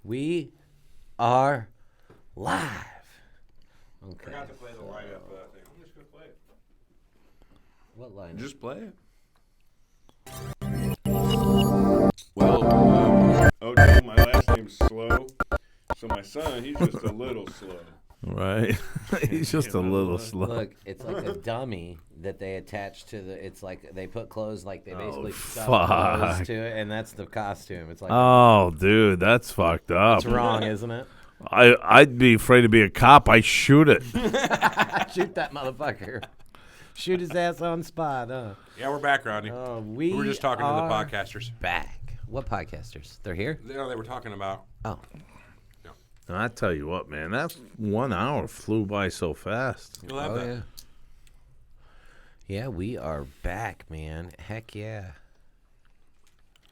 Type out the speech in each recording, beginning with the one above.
We are live. Okay. I forgot to play the lineup thing. I'm just going to play it. What lineup? Just play it. Well, Ochoman, my last name's Slow. So my son, he's just a little slow. Right. He's just a little slow. Look, it's like a dummy that they attach to the. It's like they put clothes, like they basically stuff clothes to it, and that's the costume. It's like, oh, dude, that's fucked up. it's wrong, isn't it? I'd be afraid to be a cop. I shoot it. Shoot that motherfucker. Shoot his ass on spot. Yeah, we're back, Rodney. We were just talking to the podcasters. Back. What podcasters? They're here? They were talking about. Oh. And I tell you what, man, that 1 hour flew by so fast. You'll have that. Yeah. Yeah, we are back, man. Heck yeah.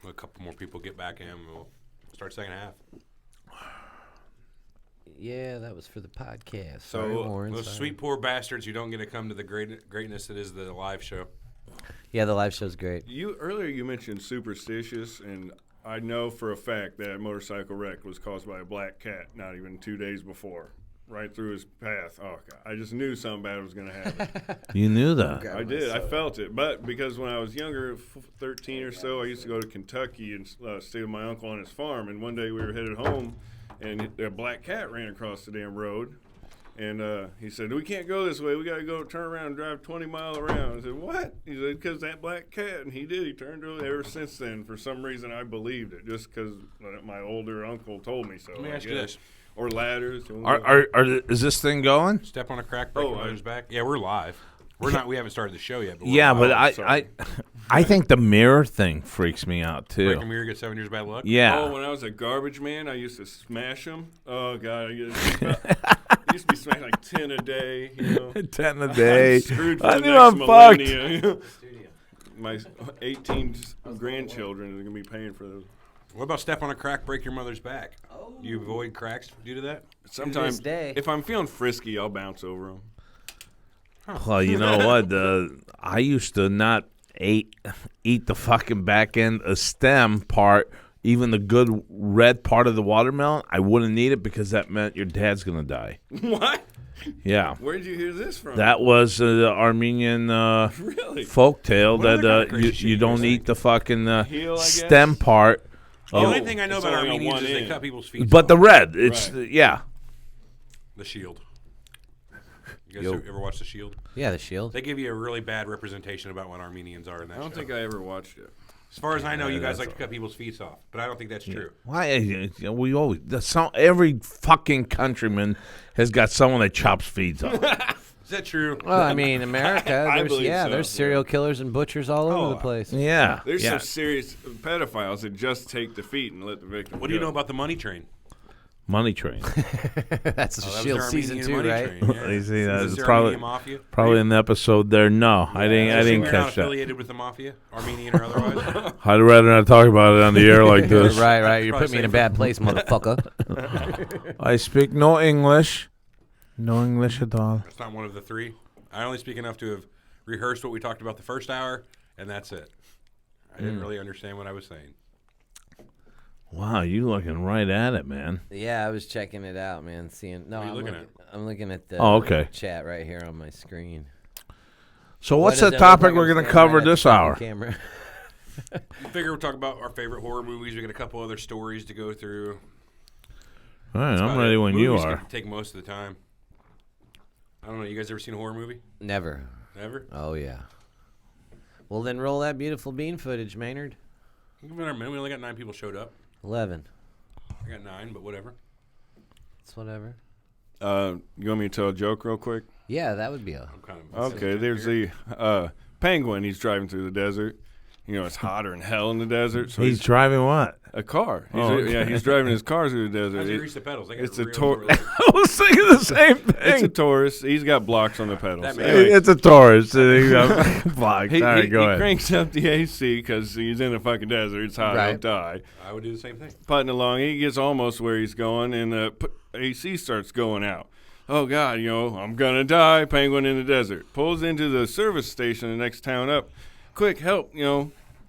A couple more people get back in, we'll start second half. Yeah, that was for the podcast. So Sorry, Warren, those sorry. sweet poor bastards who don't get to come to the greatness that is the live show. Yeah, the live show's great. Earlier you mentioned superstitious, and I know for a fact that motorcycle wreck was caused by a black cat not even 2 days before, right through his path. Oh, God. I just knew something bad was going to happen. You knew that. I did. I felt it. But because when I was younger, 13 or so, I used to go to Kentucky and stay with my uncle on his farm. And one day we were headed home, and a black cat ran across the damn road. And he said, we can't go this way. We got to go turn around and drive 20 miles around. I said, what? He said, because that black cat. And he did. He turned to it. Ever since then, for some reason, I believed it just because my older uncle told me so. Let me ask you this. Or ladders. Is this thing going? Step on a crack, break your mother's back. Yeah, we're live. We're not. We haven't started the show yet. But Yeah, but sorry. I think the mirror thing freaks me out, too. Break a mirror, get 7 years bad luck. Yeah. Oh, when I was a garbage man, I used to smash them. Oh, God. I used to be smashing like 10 a day, you know. 10 a day. I'm screwed for I the knew next I'm fucked. millennia, you know. My 18 grandchildren are going to be paying for those. What about step on a crack, break your mother's back? Oh. Do you avoid cracks due to that? Sometimes, day. if I'm feeling frisky, I'll bounce over them. Well, you know what? I used to not eat the fucking back end, a stem part, even the good red part of the watermelon. I wouldn't eat it because that meant your dad's going to die. What? Yeah. Where did you hear this from? That was the Armenian Really? folk tale What other kind that of crazy shit you you don't guys eat think? the fucking Heel, I guess? stem part. The only thing I know it's about only on Armenians one is they end. cut people's feet But off. the red, it's, Right. yeah. The Shield. You guys ever watch The Shield? Yeah, the shield. They give you a really bad representation about what Armenians are in that I don't show. think I ever watched it. As far as I know, you guys like to cut people's feet off, but I don't think that's true. Why? We always, every fucking countryman has got someone that chops feet off. Is that true? Well, I mean, America, I there's, believe so, there's yeah. serial killers and butchers all over the place. Yeah. There's yeah. some serious pedophiles that just take the feet and let the victim What do you go. know about the money train? Money train. That's the Oh, that was shield their season Armenian 2, money right? train, yeah. You see, Is that's this their probably- Armenian mafia? Probably in the episode there. No, I didn't You're not catch that. affiliated with the mafia, Armenian or otherwise. I'd rather not talk about it on the air like this. Right. You Probably put me in a safer. bad place, motherfucker. I speak no English. No English at all. That's not one of the three. I only speak enough to have rehearsed what we talked about the first hour, and that's it. I didn't really understand what I was saying. Wow, you looking right at it, man. Yeah, I was checking it out, man. Seeing no, What are you I'm looking I'm looking at the Oh, okay. chat right here on my screen. So what's Why the does it look topic like we're I'm going to standing cover right at the this fucking hour? Camera? I figure we'll talk about our favorite horror movies. We got a couple other stories to go through. All right, That's I'm about ready it. when Movies you can are. Take most of the time. I don't know. You guys ever seen a horror movie? Never. Never? Oh yeah. Well, then roll that beautiful bean footage, Maynard. Give it a minute. We only got 9 people showed up. 11. I got 9, but whatever. It's whatever. You want me to tell a joke real quick? Yeah, that would be a. I'm kind of Okay, there's the penguin. He's driving through the desert. You know, it's hotter than hell in the desert. So He's driving what? a car. Okay. Yeah, he's driving his car through the desert. How's he reach the pedals? They got it's a real tor- over there. I was thinking the same It's a thing. Taurus. He's got blocks on the pedals. That makes Anyway, It's a Taurus. Blocked. he, All right, he, go he ahead. cranks up the AC because he's in the fucking desert. It's hot. Right. He'll die. I would do the same thing. Putting along, he gets almost where he's going, and AC starts going out. Oh, God, I'm going to die, penguin in the desert. Pulls into the service station the next town up. Quick, help,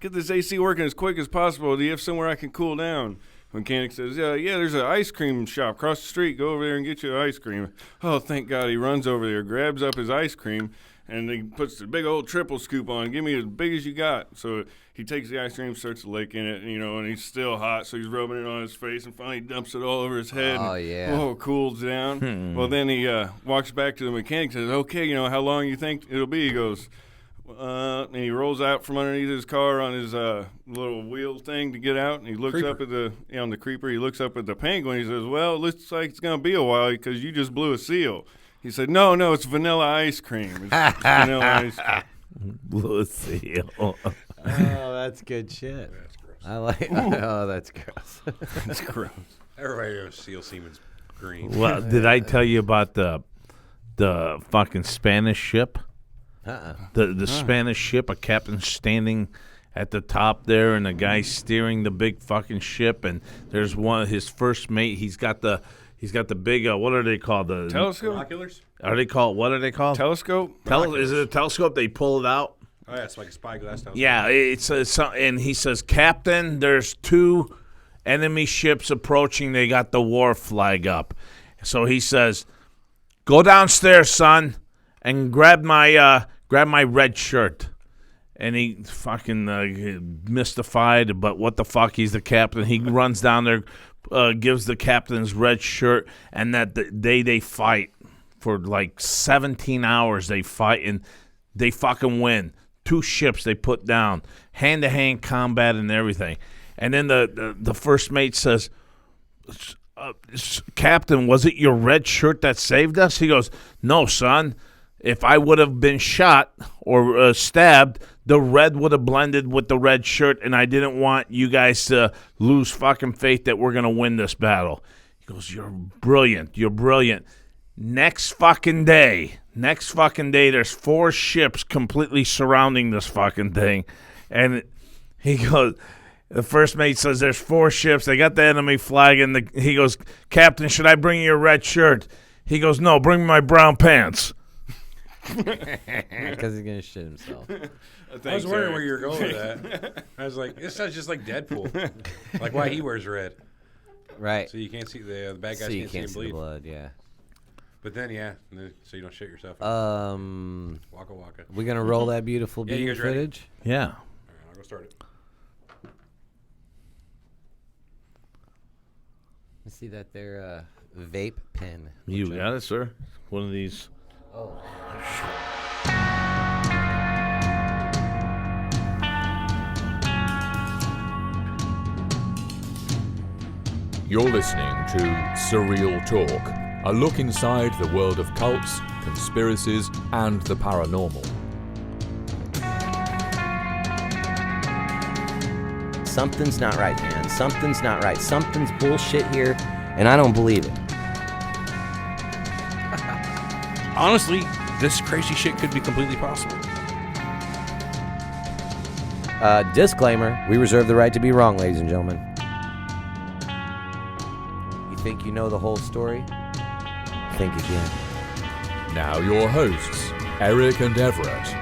get this AC working as quick as possible. Do you have somewhere I can cool down? mechanic says, yeah, there's an ice cream shop across the street. Go over there and get you ice cream. Oh, thank God. He runs over there, grabs up his ice cream, and he puts the big old triple scoop on. Give me as big as you got. So he takes the ice cream, starts licking it, and he's still hot, so he's rubbing it on his face, and finally dumps it all over his head. Oh, yeah. Cools down. Well, then he walks back to the mechanic and says, okay, how long you think it'll be? He goes, and he rolls out from underneath his car on his little wheel thing to get out, and he looks up at on the creeper. He looks up at the penguin. He says, well, it looks like it's going to be a while because you just blew a seal. He said, no, it's vanilla ice cream. It's vanilla ice cream. Blew a seal. Oh, that's good shit. That's gross. I like. Oh, that's gross. That's gross. Everybody knows seal semen's green. Well, did I tell you about the fucking Spanish ship? The Spanish ship, a captain standing at the top there, and a guy steering the big fucking ship, and there's one of his first mate. He's got the big what are they called? The Telescope? Binoculars? What are they called? Telescope? Is it a telescope? They pull it out. Oh, yeah, it's like a spyglass telescope. Yeah, and he says, Captain, there's 2 enemy ships approaching. They got the war flag up. So he says, go downstairs, son, and grab my red shirt. And he fucking mystified, but what the fuck? He's the captain. He runs down there, gives the captain his red shirt, and that the day they fight for like 17 hours, they fight, and they fucking win. 2 ships they put down, hand-to-hand combat and everything. And then the first mate says, Captain, was it your red shirt that saved us? He goes, no, son. If I would have been shot or stabbed, the red would have blended with the red shirt, and I didn't want you guys to lose fucking faith that we're going to win this battle. He goes, you're brilliant. You're brilliant. Next fucking day, there's 4 ships completely surrounding this fucking thing. And he goes, the first mate says, there's 4 ships. They got the enemy flag. And he goes, Captain, should I bring you your red shirt? He goes, no, bring me my brown pants. Because he's going to shit himself. I was wondering where you were going with that. I was like, this sounds just like Deadpool. Like why he wears red. Right. So you can't see the bad guys So you can't see him see bleed. the blood, yeah. But then, so you don't shit yourself. Waka waka. We going to roll that beautiful Yeah, you beam guys ready? footage? Yeah. All right, I'll go start it. I see that there vape pen. You got it, sir. One of these. Oh. You're listening to Surreal Talk, a look inside the world of cults, conspiracies, and the paranormal. Something's not right, man. Something's not right. Something's bullshit here, and I don't believe it. Honestly, this crazy shit could be completely possible. Disclaimer, we reserve the right to be wrong, ladies and gentlemen. You think you know the whole story? Think again. Now your hosts, Eric and Everett.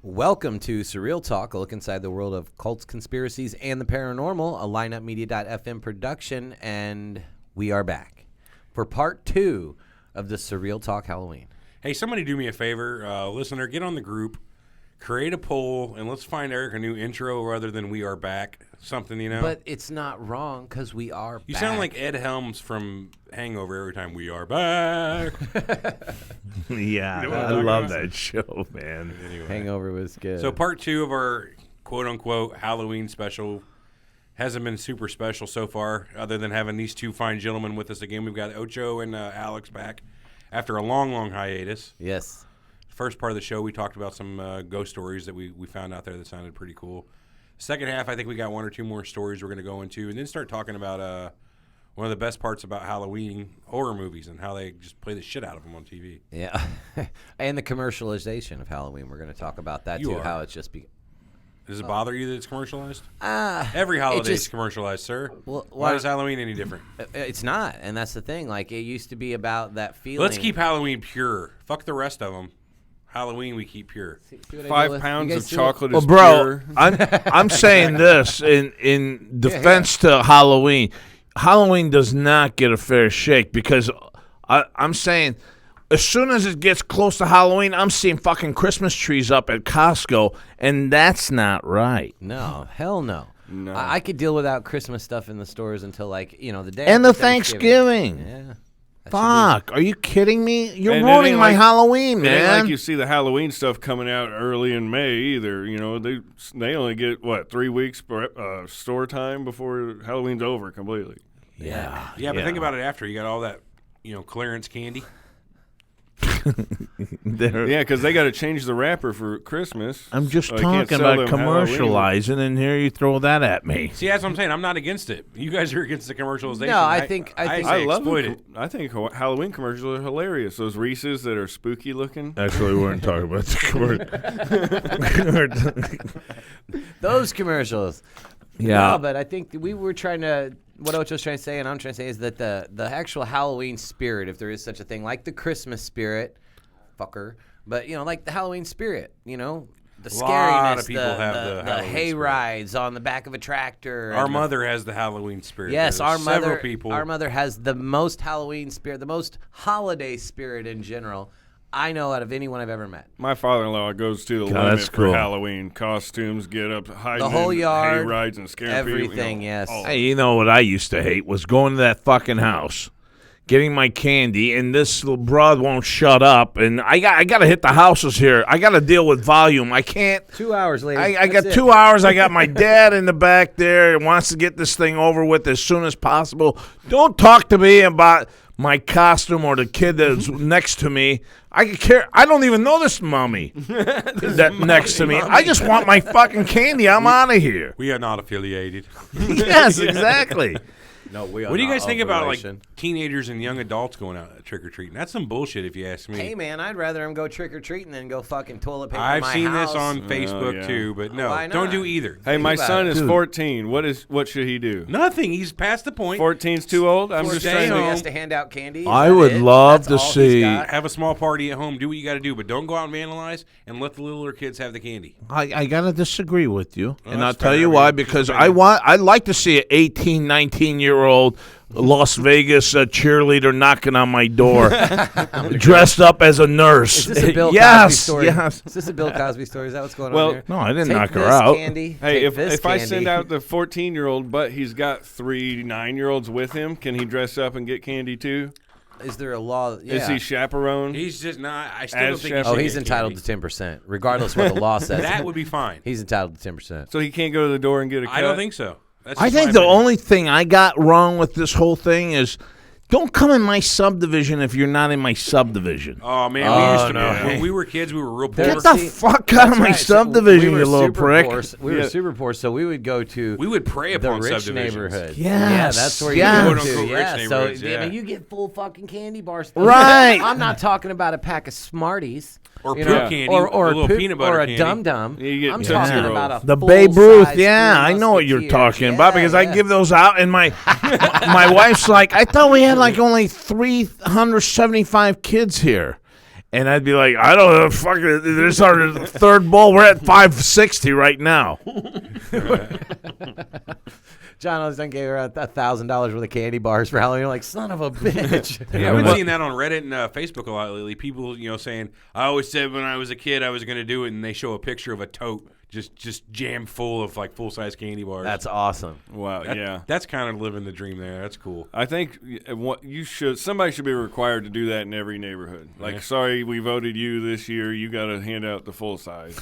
Welcome to Surreal Talk, a look inside the world of cults, conspiracies, and the paranormal, a lineupmedia.fm production, and we are back for part 2 of the Surreal Talk Halloween. Hey, somebody do me a favor, listener, get on the group, create a poll, and let's find Eric a new intro rather than "We Are Back." Something, you know. But it's not wrong because we are You back. sound like Ed Helms from Hangover every time "We Are Back." Yeah, You know what I'm I talking love about? that show, man. Anyway. Hangover was good. So part 2 of our quote-unquote Halloween special hasn't been super special so far, other than having these 2 fine gentlemen with us again. We've got Ocho and Alex back after a long, long hiatus. Yes. First part of the show, we talked about some ghost stories that we found out there that sounded pretty cool. Second half, I think we got 1 or 2 more stories we're going to go into, and then start talking about one of the best parts about Halloween, horror movies, and how they just play the shit out of them on TV. Yeah. And the commercialization of Halloween. We're going to talk about that, You too, are. how it's just Does it bother you that it's commercialized? It Every holiday is just- commercialized, sir. Well, Why is Halloween any different? It's not, and that's the thing. Like it used to be about that feeling. Let's keep Halloween pure. Fuck the rest of them. Halloween we keep pure. See what I deal 5 with? pounds You of guys see chocolate Well, is bro, pure. I'm saying this in defense to Halloween. Halloween does not get a fair shake because I'm saying as soon as it gets close to Halloween, I'm seeing fucking Christmas trees up at Costco, and that's not right. No, hell no. No. I could deal without Christmas stuff in the stores until like the day And after the Thanksgiving. Yeah. That should Fuck, are you kidding me? You're And it ruining ain't my like- Halloween, It ain't man. like you see the Halloween stuff coming out early in May either. You know, they only get 3 weeks store time before Halloween's over completely. yeah, Yeah, but think about it after. You got all that, clearance candy. Yeah, because they got to change the wrapper for Christmas. I'm just so they can't talking sell about them Halloween. commercializing, and here you throw that at me. See, that's what I'm saying. I'm not against it. You guys are against the commercialization. No, I think- I I love exploit them. it. I think Halloween commercials are hilarious. Those Reese's that are spooky looking. Actually, we weren't talking about the Those commercials. Yeah. No, but I think we were trying to. What Ocho's trying to say, and I'm trying to say, is that the actual Halloween spirit, if there is such a thing, like the Christmas spirit, fucker, but like the Halloween spirit, the scariness, Lot of people have the the Halloween hay spirit. rides on the back of a tractor. Our and the- mother has the Halloween spirit. Yes, There's our mother. several people. Our mother has the most Halloween spirit, the most holiday spirit in general. I know out of anyone I've ever met. My father-in-law goes to the God, limit that's for cool. Halloween costumes, get up, hiding The whole in yard, hay rides and scaring everything, people. yes. all- Hey, you know what I used to hate was going to that fucking house, getting my candy, and this little broad won't shut up, and I got to hit the houses here. I got to deal with volume. I can't. 2 hours later, I got 2 hours. I got my dad in the back there and wants to get this thing over with as soon as possible. Don't talk to me about my costume or the kid that's next to me. I could care. I don't even know this mummy that next to me. I just want my fucking candy. I'm out of here. We are not affiliated. Yes, exactly. No, we are What do you not guys think of about relation. teenagers and young adults going out trick or treating? That's some bullshit, if you ask me. Hey man, I'd rather him go trick or treating than go fucking toilet paper I've my seen house. this on Facebook yeah. too, but no, Why don't not? do either. Hey, my about son it. is Dude. 14. What should he do? Nothing. He's past the point. 14's too old. I'm just Stay trying He home. to. has to hand out candy. Is I that would it? love That's to all he's see- got? Have a small party at home. Do what you got to do, but don't go out and vandalize and let the littler kids have the candy. I gotta disagree with you, and I'll that's tell fair. you I why. mean, Because just opinion. I'd like to see an 18, 19-year-old Las Vegas cheerleader knocking on my door, dressed up as a nurse. Is this a Bill Cosby yes, story? yes. Is this a Bill Cosby story? Is that what's going Well, on here? No, I didn't Take knock her this out. Candy. Hey, Take this if I candy. send out the 14-year-old, but he's got 3 9-year-olds with him, can he dress up and get candy too? Is there a law? Yeah. Is he chaperone? He's just not. I still As don't think. chef- He Oh, should he's get entitled candy. to 10%, regardless what the law says. That would be fine. He's entitled to 10%. So he can't go to the door and get a cut? I don't think so. That's I just think my the opinion. only thing I got wrong with this whole thing is don't come in my subdivision if you're not in my subdivision. Oh man, Oh, we used to. no. When we were kids, we were real poor. Get the See, fuck out of my Right, so subdivision, we were you little super prick. Poor, we were Yeah. super poor, so we would go to We would prey the upon rich subdivisions. neighborhood. Yes, Yeah, that's where you yes. go to. Quote-unquote Yeah, rich so neighborhoods, I yeah. mean, you get full fucking candy bars. Right. I'm not talking about a pack of Smarties. Or you poop know, candy, or a little poop- peanut butter or a candy. Dum Dum. You get I'm Tootsie talking Rolls. about a The Babe Ruth, yeah, I know what you're Musketeers. talking about because I Yeah. give those out, and my my wife's like, I thought we had like only 375 kids here, and I'd be like, I don't know, fuck it, this is our third bowl. We're at 560 right now. John Osden gave her $1,000 worth of candy bars for Halloween. You're like, son of a bitch. Yeah, I've been seeing that on Reddit and Facebook a lot lately. People, saying, "I always said when I was a kid I was going to do it," and they show a picture of a tote just jammed full of like full size candy bars. That's awesome. Wow, yeah. That's kind of living the dream there. That's cool. I think what you should. Somebody should be required to do that in every neighborhood. Like, Yeah. sorry, we voted you this year. You got to hand out the full size.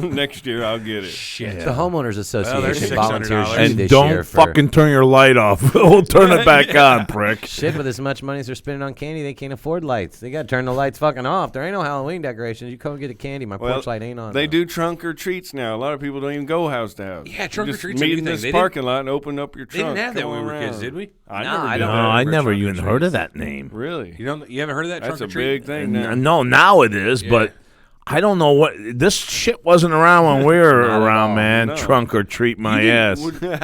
Next year, I'll get it. Shit. The homeowners association $600. volunteers you And this don't year for fucking turn your light off. We'll turn it back on, prick. shit. With as much money as they're spending on candy, they can't afford lights. They got to turn the lights fucking off. There ain't no Halloween decorations. You come get a candy. My Well, porch light ain't on. They though. do trunk or treats now. A lot of people don't even go house to house. Yeah, trunk or You just treats are a meet new in thing. this They didn't- parking lot and open up your They trunk. didn't have that Come when we were kids, around. did we? I No, never I did don't No, that. I for never trunk or even heard treats. of that name. Really? You haven't heard of that That's trunk a or treat? big thing now. No, now it is, Yeah. but I don't know what this shit wasn't around when we were Not at around, all, man. no. Trunk or treat my ass.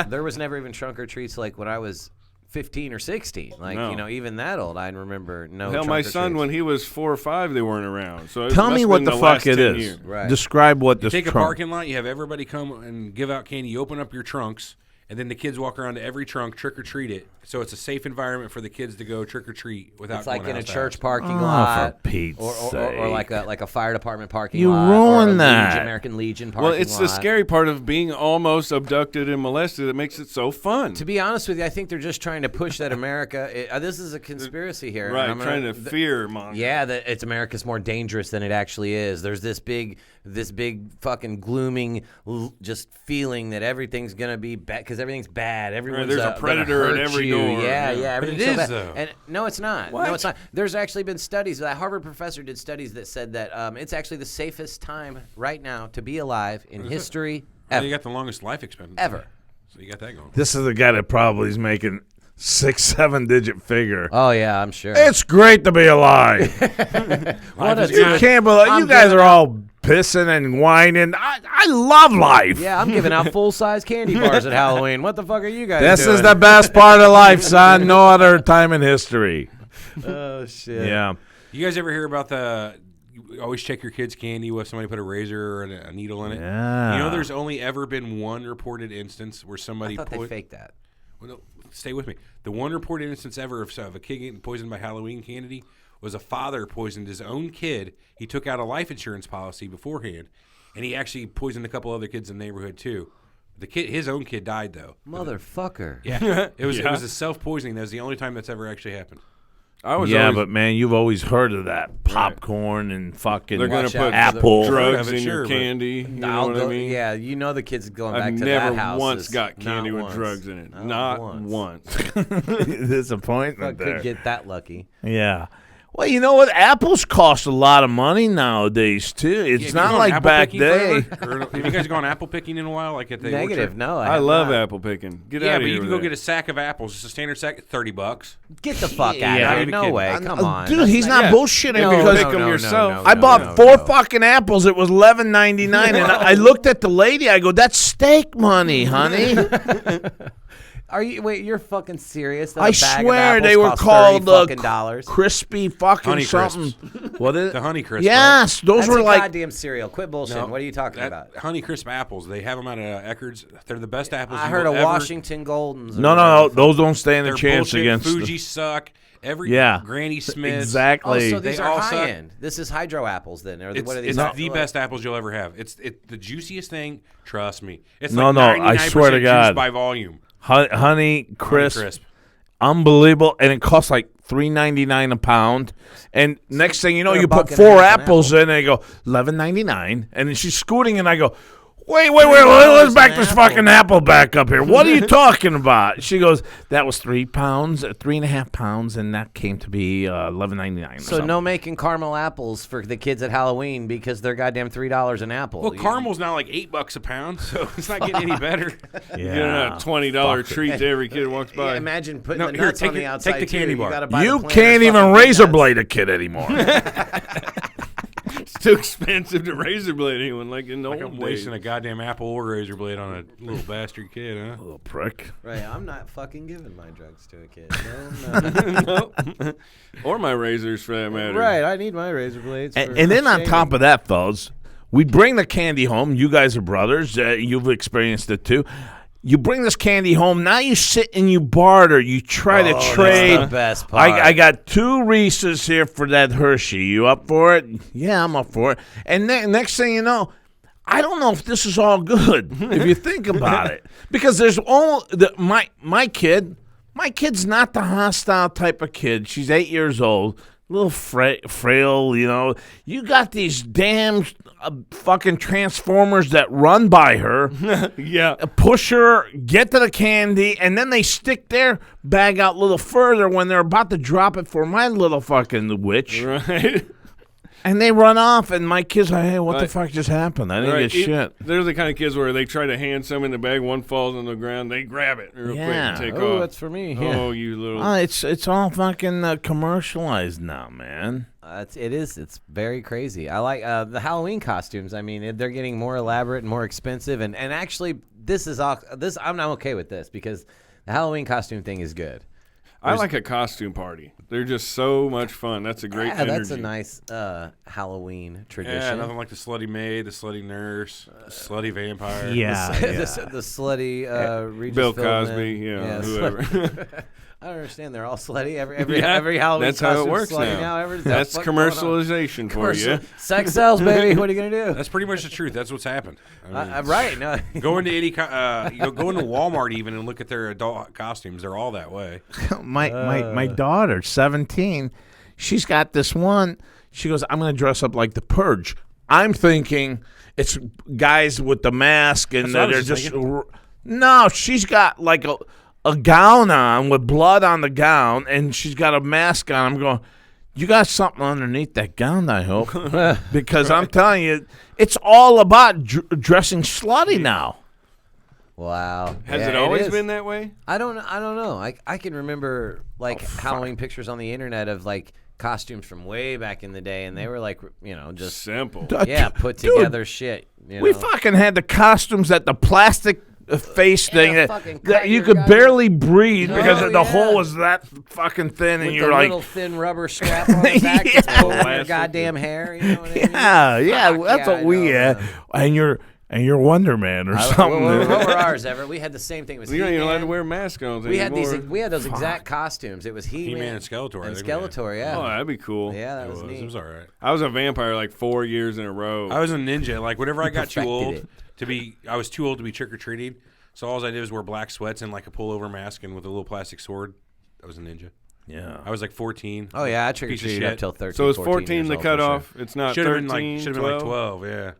There was never even trunk or treats like when I was 15 or 16. Like, No. even that old, I remember no Hell, trunk my or son, treats. when he was 4 or 5, they weren't around. So it Tell must me have what been the the fuck last it 10 is. years. Right. Describe what You this take a trunk. parking lot, you have everybody come and give out candy. You open up your trunks, and then the kids walk around to every trunk, trick or treat it. So it's a safe environment for the kids to go trick or treat without. It's like going in a house to church house. parking Oh, lot, for Pete's or like a fire department parking You lot, or a ruined that. American Legion parking Well, it's lot. the scary part of being almost abducted and molested that makes it so fun. To be honest with you, I think they're just trying to push that America. This is a conspiracy here, right, and I'm trying gonna- to fear monger. Yeah, that it's America's more dangerous than it actually is. There's this big fucking glooming, just feeling that everything's gonna be bad because everything's bad. Everyone's there's a gonna predator at hurt every you. door. Yeah, Yeah. everything's It so is, bad. though. And no, it's not. No, it's not. There's actually been studies. That Harvard professor did studies that said that it's actually the safest time right now to be alive in history Well, you ever. got the longest life expectancy. Ever. So you got that going. This is the guy that probably is making 6-7 digit figure. Oh yeah, I'm sure. It's great to be alive. What a You time. can't believe you I'm guys giving are all pissing and whining. I love life. Yeah, I'm giving out full-size candy bars at Halloween. What the fuck are you guys This doing? is the best part of life, son. No other time in history. Oh shit. Yeah. You guys ever hear about the? You always check your kids' candy with somebody put a razor or a needle in it. Yeah. You know, there's only ever been one reported instance where I somebody thought they faked that. Well, no, stay with me. The one reported instance ever of a kid getting poisoned by Halloween candy was a father poisoned his own kid. He took out a life insurance policy beforehand, and he actually poisoned a couple other kids in the neighborhood too. His own kid died though. Motherfucker. Yeah, it was Yeah. a self poisoning. That was the only time that's ever actually happened. I was Yeah, always, but man, you've always heard of that popcorn and fucking they're going Watch to out put for apple. drugs Heard of it, in your sure, but- candy. You know I'll what go, I mean? Yeah, the kids going back I've to never that house. once is got candy not with once. drugs in it. Not Not once. once. Disappointment I there. could get that lucky. Yeah. Well, you know what? Apples cost a lot of money nowadays too. It's Have you not gone like apple back picking day. forever? Or have you guys gone apple picking in a while? Like at the Negative. orchard? No, I have love not. apple picking. Get Yeah, out but of you here can with go get that. a sack of apples. Just a standard sack, $30. Get the fuck out Yeah. of Not here. even No kidding. way. Come on. Dude, That's he's not yeah. bullshitting No, because pick 'em yourself. I bought no, four no. fucking apples. It was $11.99, and I looked at the lady. I go, "That's steak money, honey." Are you? Wait, you're fucking serious? That I a bag of swear apples they were costs called $30 fucking dollars. crispy fucking Honey something. What is it? The Honey Crisp. Yes, those That's were a like goddamn cereal. Quit bullshit. No, What are you talking that about? Honey Crisp apples. They have them out of Eckerd's. They're the best apples. I you heard will of ever- Washington Goldens. or no. whatever. Those don't stand a They're chance bullshit. against. Fuji suck. Every Yeah. Granny Smith's. Exactly. Oh, so these They are all high suck. end. This is hydro apples then, or It's, what are these? it's the best apples you'll ever have. It's the juiciest thing. Trust me. It's No, like no, I 99% swear to juice God. by volume. Honey crisp, Honey Crisp. unbelievable, and it costs like $3.99 a pound. And next thing you know, they're you a buck put and a four half an apples in, and they go $11.99, and then she's scooting, and I go, Wait, let's back this fucking apple back up here. What are you talking about? She goes, that was 3 pounds, 3.5 pounds, and that came to be $11.99. So no making caramel apples for the kids at Halloween because they're goddamn $3 an apple. Well, caramel's now like $8 a pound, so it's not getting any better. Get a $20 treat to every kid who walks by. Yeah, imagine putting No, the here, nuts take on the your- outside take the too. candy You bar. gotta buy You the Planters can't even fucking razor nuts. blade a kid anymore. It's too expensive to razor blade anyone like in the Like old I'm days. wasting a goddamn apple or razor blade on a little bastard kid, huh? Little prick. Right, I'm not fucking giving my drugs to a kid. No, No. Or my razors for that matter. right, I need my razor blades. And then on top of that, fellas, we bring the candy home. You guys are brothers. You've experienced it too. You bring this candy home. Now you sit and you barter. You try to trade. That's the best part. I got 2 Reese's here for that Hershey. You up for it? Yeah, I'm up for it. And next thing you know, I don't know if this is all good if you think about it, because there's all my kid. My kid's not the hostile type of kid. She's 8 years old. Little frail, you know. You got these damn fucking transformers that run by her, Yeah. push her, get to the candy, and then they stick their bag out a little further when they're about to drop it for my little fucking witch. Right. And they run off, and my kids are, hey, what the fuck just happened? I didn't Right, get shit. They're the kind of kids where they try to hand some in the bag, one falls on the ground, they grab it real quick and take Oh, off. that's for me. Oh, you little. It's all fucking commercialized now, man. It's very crazy. I like the Halloween costumes. I mean, they're getting more elaborate and more expensive. And actually, I'm okay with this because the Halloween costume thing is good. I like a costume party. They're just so much fun. That's a great energy. That's a nice Halloween tradition. Yeah, nothing like the slutty maid, the slutty nurse, the slutty vampire. the slutty Regis Bill Philbin. Cosby, whoever. I don't understand. They're all slutty. Every Halloween that's how it costume's works slutty now. That's commercialization for you. Sex sells, baby. What are you gonna do? That's pretty much the truth. That's what's happened. I mean, Right. No. go into go into Walmart even and look at their adult costumes. They're all that way. My daughter, 17, she's got this one. She goes, I'm going to dress up like the Purge. I'm thinking it's guys with the mask and That's what I they're was just thinking. no. She's got like a gown on with blood on the gown, and she's got a mask on. I'm going, you got something underneath that gown, I hope, because I'm telling you, it's all about dressing slutty now. Wow. Has Yeah, it always is. been that way? I don't know. I can remember Halloween pictures on the internet of like costumes from way back in the day, and they were like just Simple. put together shit. We fucking had the costumes that the plastic face thing fucking that cut you your could goddamn- barely breathe because Oh, the yeah. hole was that fucking thin, and with you're the like, little thin rubber strap on the back that's Yeah. pulling your Plastic. goddamn hair. You know what I mean? yeah, Fuck, that's yeah, what we I know, had. man. And you're Wonder Man or something. What were ours, Everett? We had the same thing. It was You're not even allowed to He-Man. wear masks on We had anymore. We had those exact costumes. It was He-Man, He-Man and Skeletor, I and think we had. Skeletor. Yeah. Oh, that'd be cool. Yeah, that It was was. neat. It was all right. I was a vampire like 4 years in a row. I was a ninja. Like whenever I got too perfected old it. I was too old to be trick or treating. So all I did was wear black sweats and like a pullover mask and with a little plastic sword. I was a ninja. Yeah. I was like 14. Oh yeah, I trick or Piece of treated up shit. till 13. so is 14 14 years the old, for cutoff? It's not Should have 13, been like 12. Yeah.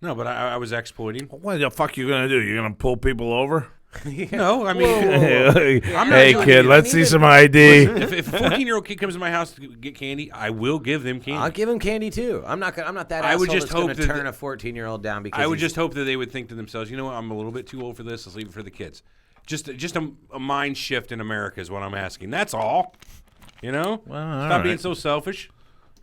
No, but I was exploiting. What the fuck you gonna do? You're gonna pull people over? No, I mean, Hey, I'm not doing kid, it. let's see Even- some ID. if a 14-year-old kid comes to my house to get candy, I will give them candy. I'll give him candy too. I'm not that I asshole would just that's gonna hope that turn a 14-year-old down because I would he's- just hope that they would think to themselves, you know what, I'm a little bit too old for this. Let's leave it for the kids. Just a mind shift in America is what I'm asking. That's all. You know? Well, all Stop being right. so selfish.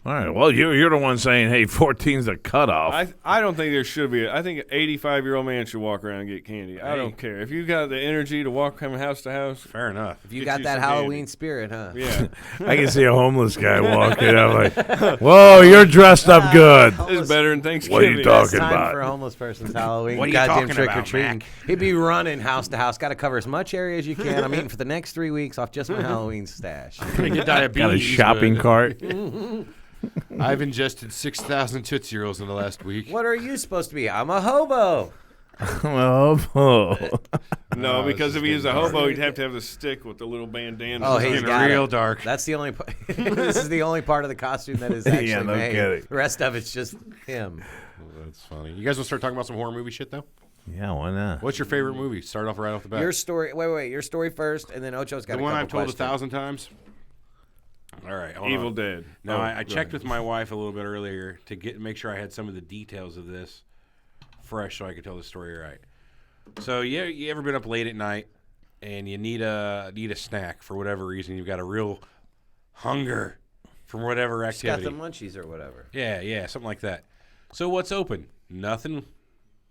All right. Well, you're the one saying, hey, 14's the cutoff. I don't think there should be. I think an 85-year-old man should walk around and get candy. I don't care. If you got the energy to walk from house to house, Fair enough. If you Get got you that some Halloween candy. spirit, huh? yeah. I can see a homeless guy walking. I'm like, whoa, you're dressed up good. It's better than What are Thanksgiving. you Best talking time about? for a homeless person's Halloween. What are you Goddamn talking trick or about, treating. Mac? He'd be running house to house. Got to cover as much area as you can. I'm eating for the next 3 weeks off just my Halloween stash. I get diabetes. Got a shopping but cart. I've ingested 6,000 Tootsie Rolls in the last week. What are you supposed to be? I'm a hobo. No, because this if is he was a getting hobo, he'd have to have the stick with the little bandana. Oh, It's he's getting got real it. dark. That's the only. This is the only part of the costume that is actually Yeah, no made. kidding. The rest of it's just him. That's funny. You guys want to start talking about some horror movie shit, though? Yeah, why not? What's your favorite movie? Start off right off the bat. Your story. Wait. Your story first, and then Ocho's got the a one couple I've told questions. 1,000 times? All right. hold Evil on. Dead. No, Oh, I go checked ahead. with my wife a little bit earlier to make sure I had some of the details of this fresh so I could tell the story right. So you ever been up late at night and you need a snack for whatever reason? You've got a real hunger from whatever Just got activity. the munchies or whatever. Yeah, something like that. So what's open? Nothing.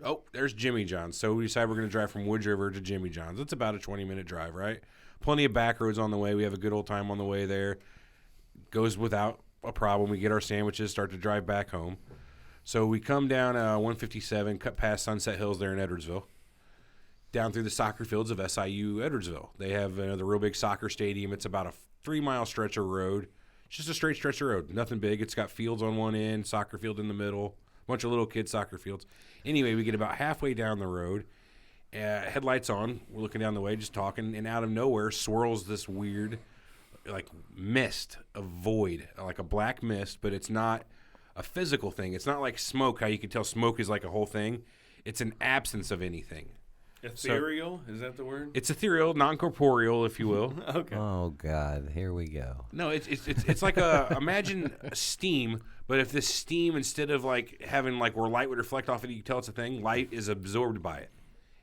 Oh, there's Jimmy John's. So we decide we're going to drive from Woods River to Jimmy John's. It's about a 20-minute drive, right? Plenty of back roads on the way. We have a good old time on the way there. Goes without a problem. We get our sandwiches, start to drive back home. So we come down 157, cut past Sunset Hills there in Edwardsville, down through the soccer fields of SIU Edwardsville. They have the real big soccer stadium. It's about a 3-mile stretch of road. It's just a straight stretch of road. Nothing big. It's got fields on one end, soccer field in the middle, a bunch of little kids' soccer fields. Anyway, we get about halfway down the road. Headlights on. We're looking down the way, just talking, and out of nowhere swirls this weird, like, mist, a void, like a black mist, but it's not a physical thing. It's not like smoke, how you can tell smoke is like a whole thing. It's an absence of anything. Ethereal? Is that the word? It's ethereal, non-corporeal, if you will. Okay. Oh God, here we go. No, it's like imagine steam, but if this steam, instead of like having like where light would reflect off it, you can tell it's a thing. Light is absorbed by it,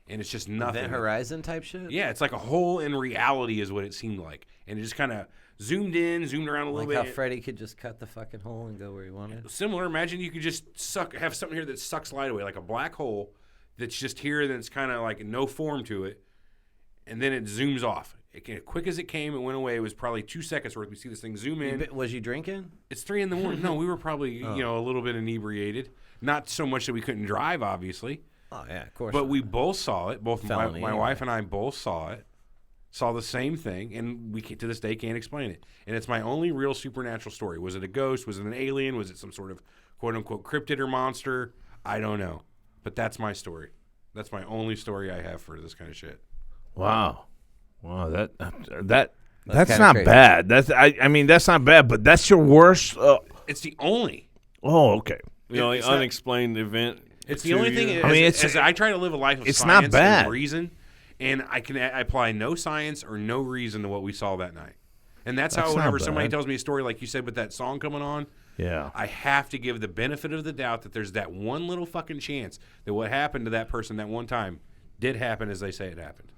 and it's just nothing. Event Horizon type shit. Yeah, it's like a hole in reality is what it seemed like, and it just kind of zoomed around a little Like bit. how Freddy could just cut the fucking hole and go where he wanted. Similar. Imagine you could just have something here that sucks light away, like a black hole that's just here, and it's kind of like no form to it, and then it zooms off. Quick as it came, it went away. It was probably 2 seconds worth. We see this thing zoom in. Was you drinking? It's 3 a.m. No, we were probably a little bit inebriated. Not so much that we couldn't drive, obviously. Oh yeah, of course. But we both saw it. Both Felony, my anyway. wife and I both saw it. Saw the same thing, and we to this day can't explain it. And it's my only real supernatural story. Was it a ghost? Was it an alien? Was it some sort of quote-unquote cryptid or monster? I don't know. But that's my story. That's my only story I have for this kind of shit. Wow. That's kinda not crazy. bad. I mean that's not bad, but that's your worst. It's the only. Oh, okay. The only It's not- unexplained event. It's to the only thing. you? As I try to live a life of it's science not bad. and reason, and I apply no science or no reason to what we saw that night. And that's how That's whenever not somebody bad. tells me a story like you said with that song coming on, Yeah. I have to give the benefit of the doubt that there's that one little fucking chance that what happened to that person that one time did happen as they say it happened.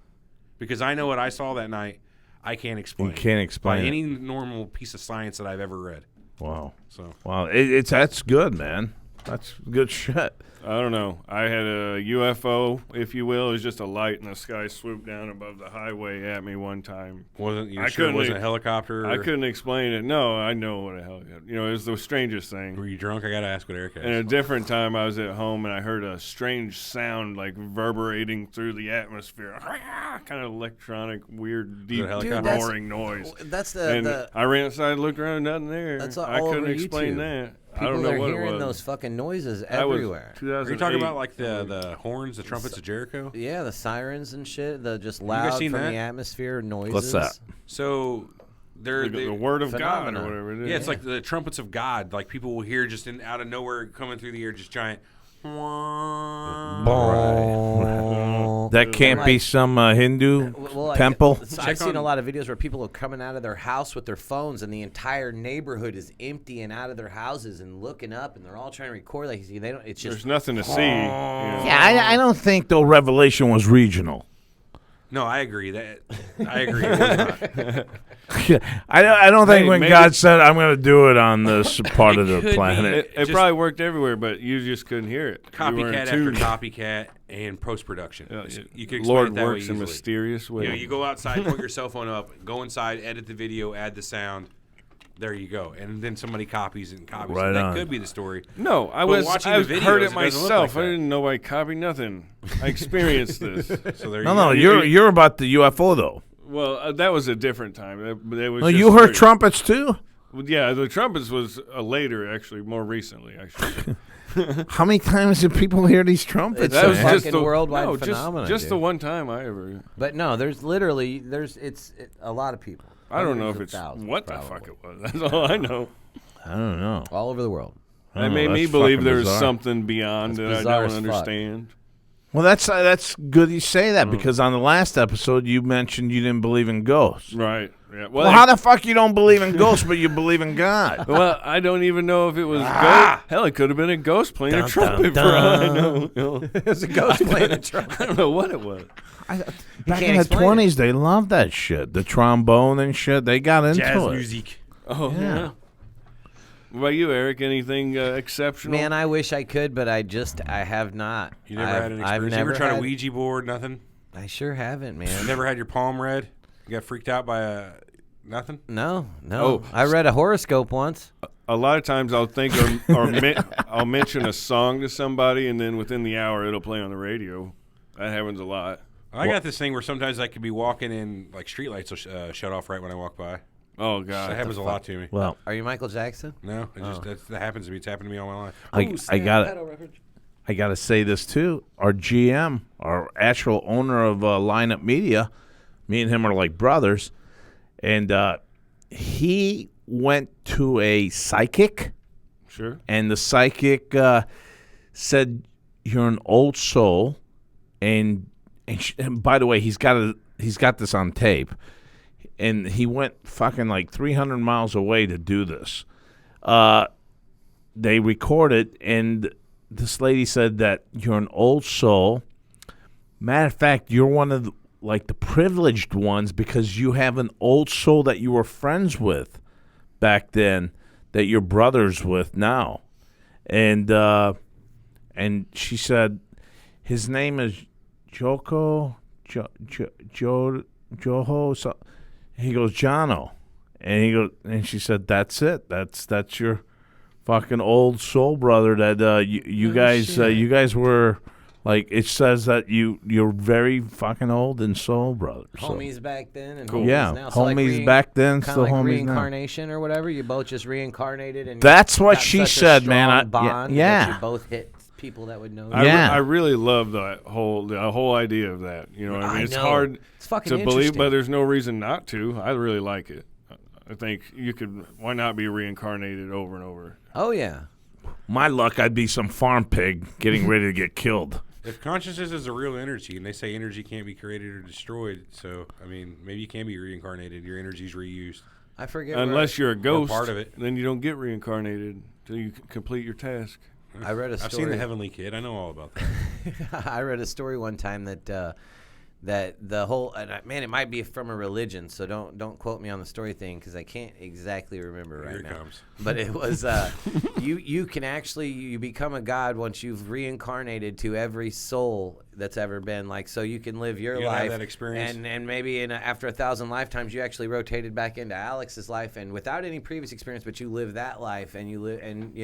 Because I know what I saw that night, I can't explain. You can't explain by it. any normal piece of science that I've ever read. Wow. So Wow. That's good, man. That's good shit. I don't know. I had a UFO, if you will. It was just a light in the sky swooped down above the highway at me one time. wasn't you I sure it couldn't wasn't e- a helicopter? I or- couldn't explain it. No, I know what the hell. You know, it was the strangest Were thing. you drunk? I gotta ask what Eric And a has. different time, I was at home and I heard a strange sound like reverberating through the atmosphere. Kind of electronic, weird, deep, a helicopter? roaring noise. That's And the I ran outside, looked around, nothing there. That's I all couldn't over explain YouTube. that. I people don't know are what it hearing was. those fucking noises That was everywhere. 2008. Are you talking about like the horns, the trumpets of Jericho? Yeah, the sirens and shit. The just guys loud seen from that? the atmosphere noises. What's that? So they're the word of God or Phenomena. whatever it is. yeah, it's like the trumpets of God. Like people will hear just out of nowhere coming through the air, just giant. That can't be some Hindu temple. I've seen on- a lot of videos where people are coming out of their house with their phones, and the entire neighborhood is empty and out of their houses and looking up, and they're all trying to record. Like they don't. It's There's just nothing to see. you know. Yeah, I don't think though Revelation was regional. No, I agree. I agree. It was not. I don't think Hey, when maybe- God said, "I'm going to do it on this part of the could be. planet." It Just- probably worked everywhere, but you just couldn't hear it. You weren't Copycat after tuned. copycat and post production. You can explain Lord it that works way in easily. mysterious ways. You know, you go outside, put your cell phone up, go inside, edit the video, add the sound. There you go, and then somebody copies it and copies Right it. That on. could be the story. No, I But was watching I the videos, heard it it doesn't look myself. like I that. didn't know I copied nothing. I experienced this. So there No, you go. you're about the UFO though. Well, that was a different time. That was No, just you heard straight- trumpets too. Well, yeah, the trumpets was later, actually, more recently, actually. How many times did people hear these trumpets? It's That was a man? just fucking the worldwide no, phenomenon, Just the dude. one time I ever. But no, there's a lot of people. I don't know if Hundreds it's of thousands, what the probably. fuck it was. That's all I know. I don't know. all over the world. I That don't made know, me that's believe fucking there's bizarre. something beyond That's that I bizarre don't as fuck. understand. Well, that's good you say that because on the last episode you mentioned you didn't believe in ghosts. Right. Yeah. Well, how the fuck you don't believe in ghosts but you believe in God? Well, I don't even know if it was ghost. Hell, it could have been a ghost playing a Dun, trumpet dun, for all I dun. know. You know? There's a ghost playing a trumpet. I don't know what it was. Back can't in the explain it. 20s, they loved that shit. The trombone and shit. They got into Jazz it. music. Oh, yeah. What about you, Eric? Anything exceptional? Man, I wish I could, but I have not. You never had an I've experience. You never ever tried a had- Ouija board? Nothing. I sure haven't, You man. never had your palm read? You got freaked out by nothing? No. Oh. I read a horoscope once. A lot of times I'll think I'll mention a song to somebody, and then within the hour it'll play on the radio. That happens a lot. I got this thing where sometimes I could be walking in, like streetlights will shut off right when I walk by. Oh God, That happens a lot to me. Well, Are you Michael Jackson? No, that happens to me. It's happened to me all my life. I got to say this too. Our GM, our actual owner of Lineup Media, me and him are like brothers, and he went to a psychic, Sure. and the psychic said, "You're an old soul, and and by the way, he's got this on tape, and he went fucking like 300 miles away to do this. They recorded, and this lady said that you're an old soul. Matter of fact, you're one of the privileged ones because you have an old soul that you were friends with back then that you're brothers with now. And she said his name is Joho. So he goes, Jono. And she said, that's it. That's your fucking old soul brother that you guys were. Like, it says that you're very fucking old in soul, brother. Homies back then and Cool. homies Yeah, now. So homies back then, kind still of like homies now. reincarnation or whatever. You both just reincarnated and That's what got she such a said, man. strong I- bond yeah. that you both hit people that would know. I, you. Yeah. I really love the whole idea of that. You know what I mean? I It's know. hard It's fucking to believe, interesting. but there's no reason not to. I really like it. I think you could. Why not be reincarnated over and over? Oh yeah. My luck, I'd be some farm pig getting ready to get killed. If consciousness is a real energy, and they say energy can't be created or destroyed, so, I mean, maybe you can be reincarnated. Your energy's reused. I forget. Unless you're a ghost, part of it. then you don't get reincarnated until you complete your task. I read a I've story. seen The Heavenly Kid. I know all about that. I read a story one time that that the whole man, it might be from a religion, so don't quote me on the story thing because I can't exactly remember right Here it now. comes. But it was you can actually you become a god once you've reincarnated to every soul that's ever been, like, so you can live your You gotta have life that experience. and maybe after 1,000 lifetimes you actually rotated back into Alex's life and without any previous experience, but you live that life and you live and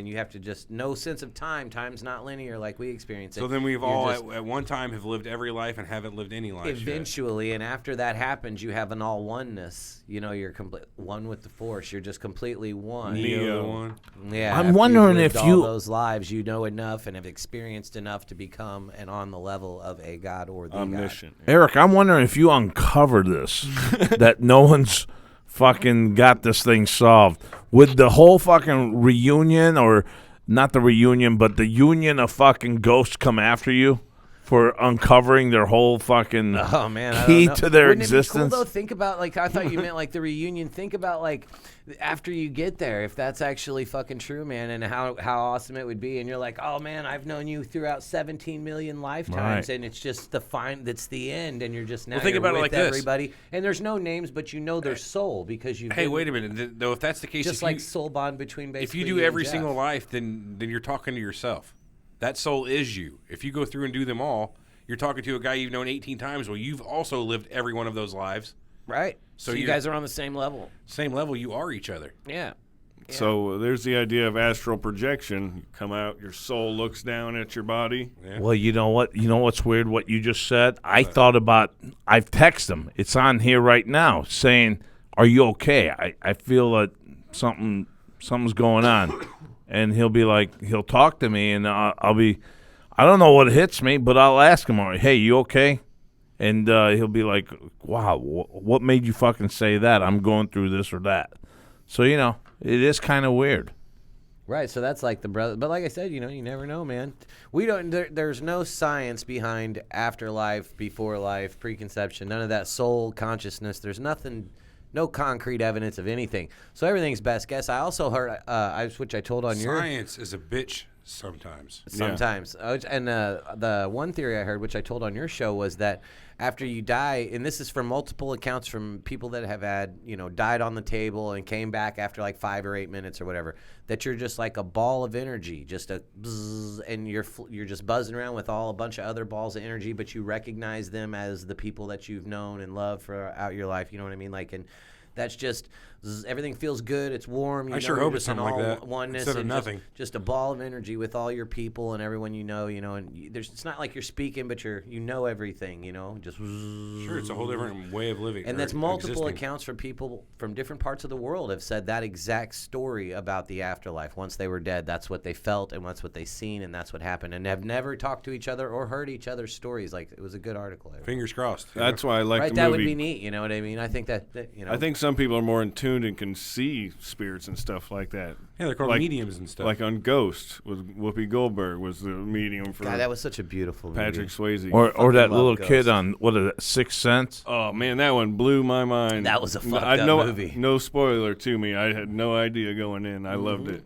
you have to just no sense of time's not linear like we experience it. So then we've You're all, just- at one time, have lived every life and haven't lived any life yet. eventually, and after that happens, you have an all oneness. You're complete one with the force. You're just completely one. Neo one. Yeah, I'm after you've wondering lived if all you- those lives, you know enough and have experienced enough to become and on the level of a god or the Omniscient. Eric, I'm wondering if you uncover this, that no one's fucking got this thing solved. Would the whole fucking reunion, or not the reunion, but the union of fucking ghosts come after you for uncovering their whole fucking Oh man, I key don't know. to their Wouldn't existence? It be cool though? Think about, like, I thought you meant like the reunion. Think about, like, after you get there, if that's actually fucking true, man, and how awesome it would be. And you're like, oh man, I've known you throughout 17 million lifetimes, Right. and it's just that's the end, and you're just now Well, think you're about it with like this. everybody, and there's no names, but you know their soul because you. Hey, wait a minute. Though, if that's the case, Just if like you, soul bond between if basically you do and every Jeff. single life, then you're talking to yourself. That soul is you. If you go through and do them all, you're talking to a guy you've known 18 times. Well, you've also lived every one of those lives. right? So you you're- guys are on the same level. Same level, you are each other. Yeah. So there's the idea of astral projection. You come out, your soul looks down at your body. Yeah. Well, you know what? You know what's weird? What you just said. I've texted him. It's on here right now, saying, "Are you okay? I feel that something's going on," and he'll talk to me, and I'll be, I don't know what hits me, but I'll ask him, "Hey, you okay?" And he'll be like, "Wow, what made you fucking say that? I'm going through this or that." So it is kind of weird. Right, so that's like the brother. But like I said, you never know, man. We don't. There's no science behind afterlife, before life, preconception. None of that soul consciousness. There's nothing, no concrete evidence of anything. So everything's best guess. I also heard, which I told on your Science is a bitch sometimes. sometimes. And the one theory I heard, which I told on your show, was that after you die, and this is from multiple accounts from people that have had, died on the table and came back after like 5 or 8 minutes or whatever, that you're just like a ball of energy, just a bzzz, and you're just buzzing around with a bunch of other balls of energy, but you recognize them as the people that you've known and loved throughout your life. You know what I mean? Like, and that's just everything feels good. It's warm. I sure you're hope it's just in something like all that, oneness instead of and nothing. Just a ball of energy with all your people and everyone and it's not like you're speaking, but you know everything, just Sure, it's a whole different way of living. and or that's multiple existing. accounts from people from different parts of the world have said that exact story about the afterlife. Once they were dead, that's what they felt and that's what they seen and that's what happened, and have never talked to each other or heard each other's stories. Like, it was a good article. Fingers crossed. That's why I like Right, the that movie. would be neat. You know what I mean? I think that I think some some people are more in tune and can see spirits and stuff like that. Yeah, they're called Like- mediums and stuff. Like on Ghost, with Whoopi Goldberg was the medium for God, that was such a beautiful Patrick movie. Swayze. Or that love little kid Ghost. on, what is it, Sixth Sense? Oh man, that one blew my mind. That was a fucked I up know, movie. No spoiler to me. I had no idea going in. I loved Mm-hmm. it.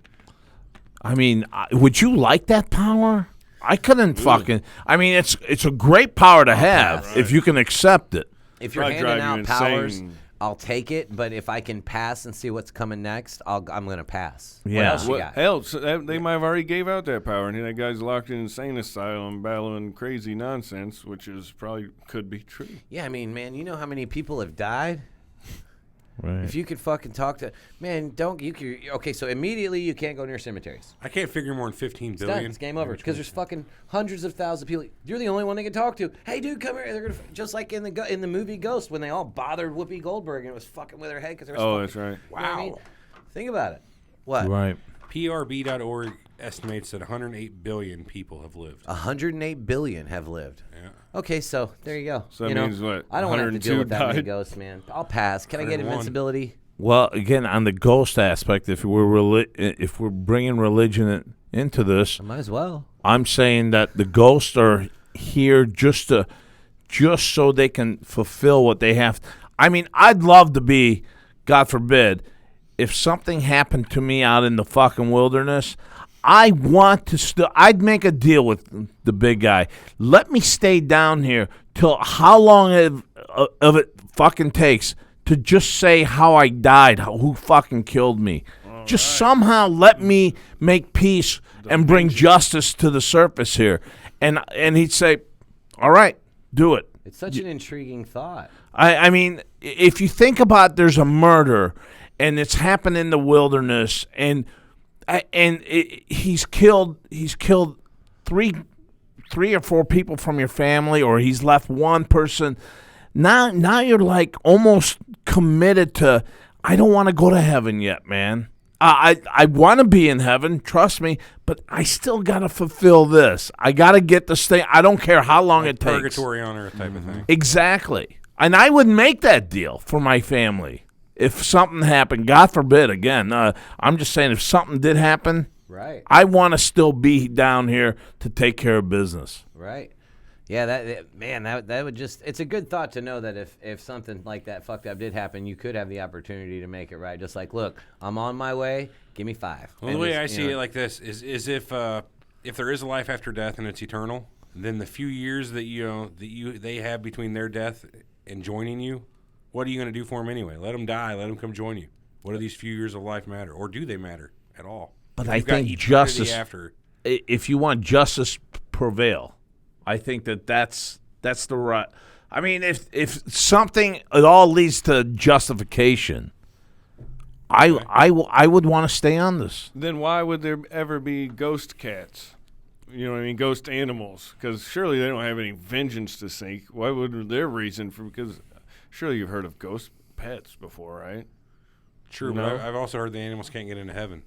I mean, would you like that power? I couldn't fucking. I mean, it's a great power to have pass. if you can accept it. If you're Probably handing drive you out powers, insane. I'll take it. But if I can pass and see what's coming next, I'm gonna pass. What Yeah. else you What, got? hell, they might have already gave out that power, and that guy's locked in an insane asylum battling crazy nonsense, which is probably could be true. Yeah, I mean, man, you know how many people have died? Right. If you could fucking talk to okay, so immediately you can't go near cemeteries. I can't figure more than 15 It's done. billion. It's game over because there's fucking hundreds of thousands of people. You're the only one they can talk to. Hey, dude, come here. They're gonna just like in the movie Ghost when they all bothered Whoopi Goldberg and it was fucking with her head because there was. Oh, fucking, that's right. you know what I mean? Think about it. What? Right. PRB.org estimates that 108 billion people have lived. 108 billion have lived. Yeah. Okay, so there you go. So that you know, means what, I don't want to have to deal 102 with that many died? ghosts, man. I'll pass. Can I get 101. invincibility? Well, again, on the ghost aspect, if we're bringing religion into this, I might as well. I'm saying that the ghosts are here just so they can fulfill what they have. I mean, I'd love to be, God forbid, if something happened to me out in the fucking wilderness, I want to I'd make a deal with the big guy. Let me stay down here till how long of it fucking takes to just say how I died, who fucking killed me. Just somehow let me make peace and bring justice to the surface here. And he'd say, all right, do it. It's such an intriguing thought. I mean, if you think about there's a murder and it's happened in the wilderness and he's killed three or four people from your family, or he's left one person. Now you're like almost committed to, I don't want to go to heaven yet, man. I want to be in heaven, trust me, but I still got to fulfill this. I got to get this thing. I don't care how long it takes. Purgatory on earth type of thing. Exactly. And I would make that deal for my family. If something happened, God forbid, again, I'm just saying if something did happen, Right. I want to still be down here to take care of business. Right. Yeah, that would just, it's a good thought to know that if something like that fucked up did happen, you could have the opportunity to make it right. Just like, look, I'm on my way, give me 5. Well, the way I see it like this is if there is a life after death and it's eternal, then the few years that they have between their death and joining you, what are you going to do for them anyway? Let them die. Let them come join you. What do these few years of life matter? Or do they matter at all? But If I you've got think eternity justice, after. if you want justice prevail, I think that's the right. I mean, if something at all leads to justification, I would want to stay on this. Then why would there ever be ghost cats? You know what I mean? Ghost animals. Because surely they don't have any vengeance to seek. Why would their reason for? Because surely you've heard of ghost pets before, right? True, No. but I've also heard the animals can't get into heaven.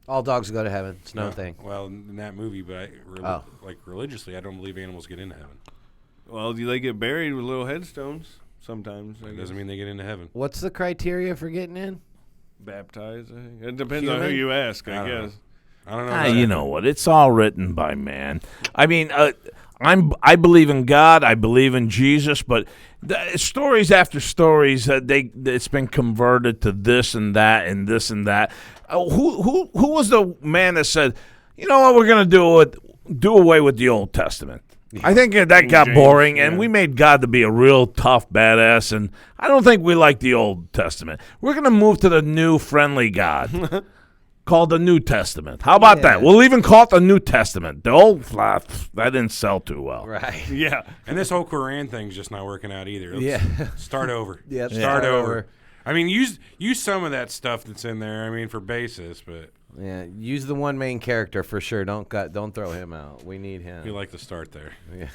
All dogs go to heaven. It's no Yeah, thing. Well, in that movie, but Oh. like religiously, I don't believe animals get into heaven. Well, they get buried with little headstones sometimes. I It guess. doesn't mean they get into heaven. What's the criteria for getting in? Baptized. I think. It depends on who Human? you ask, I I don't know. guess. I don't know. You know what? It's all written by man. I mean, I believe in God. I believe in Jesus. But stories after stories, it's been converted to this and that and this and that. Who was the man that said, you know what, we're gonna do away with the Old Testament? I think that got James, boring, yeah. and we made God to be a real tough badass, and I don't think we like the Old Testament. We're going to move to the new friendly God called the New Testament. How about that? Yeah. We'll even call it the New Testament. The old, that didn't sell too well. Right. Yeah. And this whole Quran thing's just not working out either. Let's Yeah. start over. Yep, Start start over. over. I mean, use some of that stuff that's in there. I mean, for basis, but Yeah. Use the one main character for sure. Don't throw him out. We need him. we like to start there. Yeah.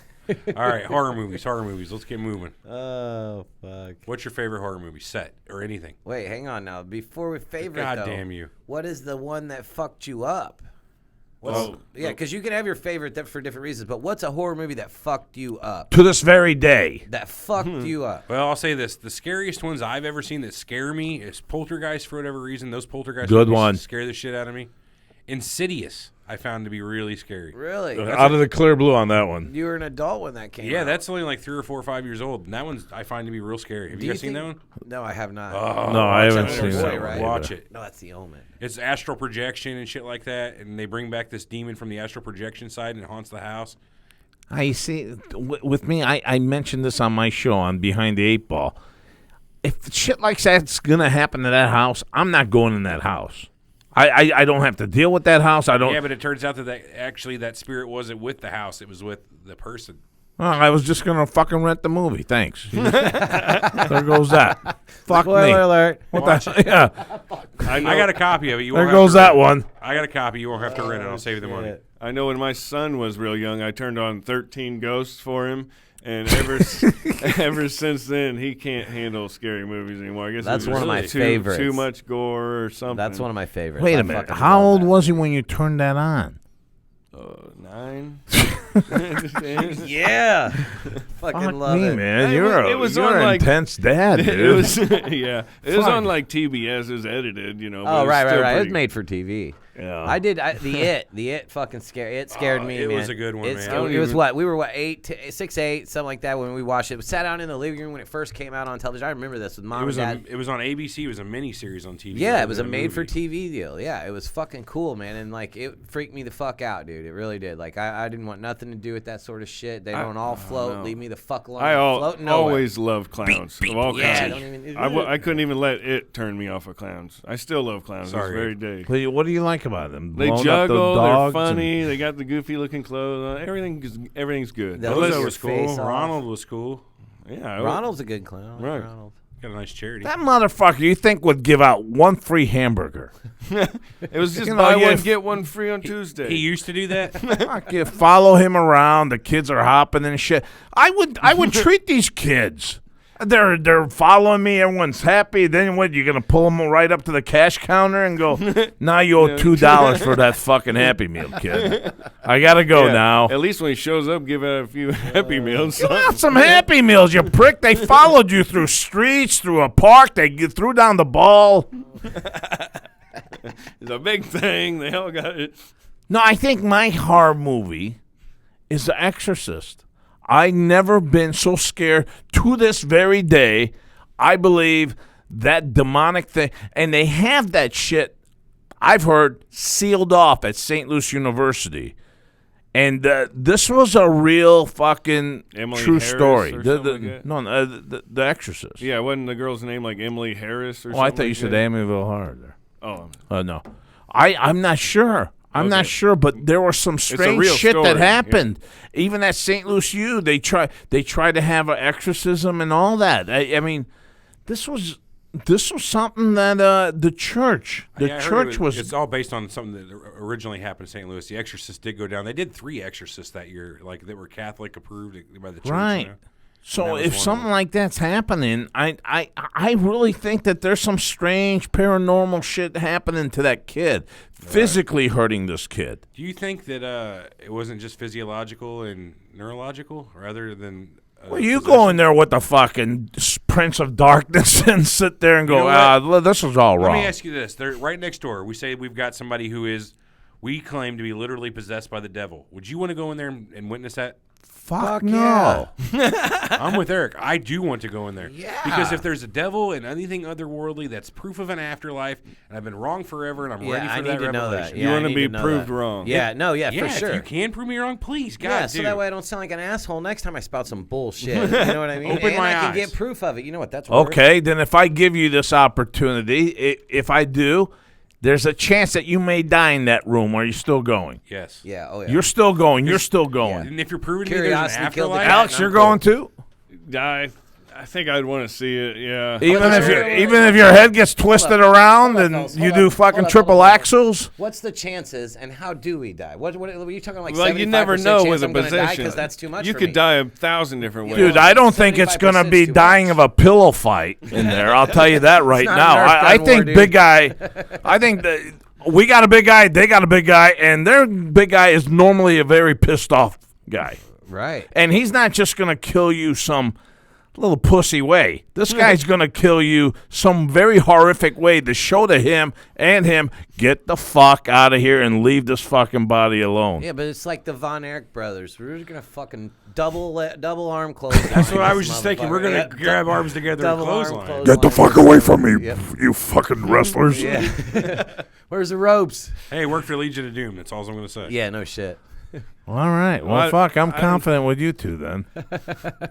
All right, horror movies. Let's get moving. Oh fuck. What's your favorite horror movie? Set or anything? Wait, hang on now. Before we favorite God though, damn you. what is the one that fucked you up? Yeah, because you can have your favorite for different reasons, but what's a horror movie that fucked you up? To this very day. That fucked you up. Well, I'll say this: the scariest ones I've ever seen that scare me is Poltergeist. For whatever reason, those Poltergeist Good movies one. scare the shit out of me. Insidious, I found to be really scary. Really? Out of the clear blue on that one. You were an adult when that came out. Yeah, that's only like 3 or 4 or 5 years old. And that one I find to be real scary. Have you guys seen that one? No, I have not. No, I haven't Watch seen it. that Boy, one. right? Watch either. it. No, that's the Omen. It's astral projection and shit like that, and they bring back this demon from the astral projection side and it haunts the house. I see. With me, I mentioned this on my show on Behind the Eight Ball. If shit like that's gonna happen to that house, I'm not going in that house. I don't have to deal with that house. I don't. Yeah, but it turns out that actually that spirit wasn't with the house; it was with the person. Well, I was just gonna fucking rent the movie. Thanks. There goes that. Fuck Spoiler me. alert. What the? Yeah. I got a copy of it. You There won't goes have to that rent it. one. I got a copy. You won't have to rent it. I'll save you the money. I know when my son was real young, I turned on 13 Ghosts for him, and ever since then, he can't handle scary movies anymore. I guess That's it was one of my just favorites. Too much gore or something. That's one of my favorites. Wait I a minute. fucking How love old that. was he when you turned that on? 9. Yeah. Fucking Fuck love me, it. man. It You're was- a it was you're on, an like- intense dad, dude. It was yeah. It was Fuck. on like TBS. It was edited, you know. but Oh, it was right. still It was pretty- made for TV. Yeah. I did. The It fucking scared. It scared me. it man. was a good one, man. It was what we were 6, 8, something like that when we watched it. We sat down in the living room when it first came out on television. I remember this with mom It was and dad. it was on ABC. It was a mini series on TV. Yeah, it was a than made for movie. TV deal. Yeah, it was fucking cool, man, and like it freaked me the fuck out, dude. It really did. Like I didn't want nothing to do with that sort of shit. They don't all float. know. Leave me the fuck alone. I Float nowhere. always loved clowns of all Yeah, kinds. don't even. I couldn't even let it turn me off of clowns. I still love clowns. Sorry. This very day. What do you like about them? They Blowing up the juggle. They're dogs funny. They got the goofy looking clothes. Everything's good. Those Bozo your was face cool. off. Ronald was cool. Yeah, Ronald's a good clown. Right. Ronald. Got a nice charity. That motherfucker, you think would give out one free hamburger? It was just You know, buy yeah, one if- get one free on Tuesday. He used to do that. Fuck you, follow him around. The kids are hopping and shit. I would treat these kids. They're following me. Everyone's happy. Then what? You're gonna pull them right up to the cash counter and go, now you owe $2 for that fucking Happy Meal, kid. I gotta go Yeah, now. At least when he shows up, give out a few Happy Meals. Give out some Happy Meals, you prick. They followed you through streets, through a park. They threw down the ball. It's a big thing. They all got it. No, I think my horror movie is The Exorcist. I never been so scared to this very day. I believe that demonic thing, and they have that shit, I've heard, sealed off at St. Louis University. And this was a real fucking Emily true Harris story. or something like that? No, The Exorcist. Yeah, wasn't the girl's name like Emily Harris or Oh, something? I thought you like said that? Amityville Horror there. Oh, No. I'm not sure. I'm not Okay. sure, but there was some a strange real shit story, that yeah. happened. Even at St. Louis U, they try to have an exorcism and all that. I mean, this was something that the church Yeah, I heard church was. It's all based on something that originally happened in St. Louis. The Exorcist did go down. They did 3 exorcists that year, like that were Catholic approved by the church. Right. You know? So that was if one of something them. like that's happening, I really think that there's some strange paranormal shit happening to that kid, physically hurting this kid. Do you think that it wasn't just physiological and neurological, rather than? Well, you possession? go in there with the fucking Prince of Darkness and sit there and go, You know this is all Let wrong. me ask you this: they're right next door. We say we've got somebody who is, we claim to be literally possessed by the devil. Would you want to go in there and witness that? Fuck no. I'm with Eric. I do want to go in there. Yeah. Because if there's a devil and anything otherworldly, that's proof of an afterlife, and I've been wrong forever, and I'm ready for I that need to know that. revelation. Yeah, You I wanna need be to know proved that. wrong. Yeah, no, yeah, Yeah, for sure. if you can prove me wrong, please, God, Yeah, so dude. that way I don't sound like an asshole next time I spout some bullshit. You know what I mean? Open and my I can eyes. get proof of it. You know what that's worth. Okay, then if I give you this opportunity, if I do, there's a chance that you may die in that room. Are you still going? Yes. Yeah, oh yeah. You're still going. You're still going. And if you're proving to me there's an Curiosity killed the afterlife, cat. Alex, you're going too? I think I'd want to see it. Yeah. Even sure. if your head gets twisted around Hold up, and fellas, you hold do up, fucking hold up, triple hold up. axles. What's the chances and how do we die? What are you talking like? Well, you never 75% know chance with a I'm gonna die possession. because that's too much You for could me. die 1,000 different ways. Dude, I don't think it's going to 75% be too dying much. of a pillow fight in there. I'll tell you that right not now. a Nerf I gun think war, Big Guy, I think that we got a big guy, they got a big guy, and their big guy is normally a very pissed off guy. Right. And he's not just going to kill you some little pussy way. This guy's going to kill you some very horrific way to show to him and him, get the fuck out of here and leave this fucking body alone. Yeah, but it's like the Von Erich brothers. We're just gonna fucking double arm close. That's what I was just thinking. We're going to grab arms together and double arm clothesline. clothesline. Get the fuck away from me, Yep. you fucking wrestlers. Yeah. Where's the ropes? Hey, work for Legion of Doom. That's all I'm going to say. Yeah, no shit. All right. Well, fuck, I'm confident with you two then.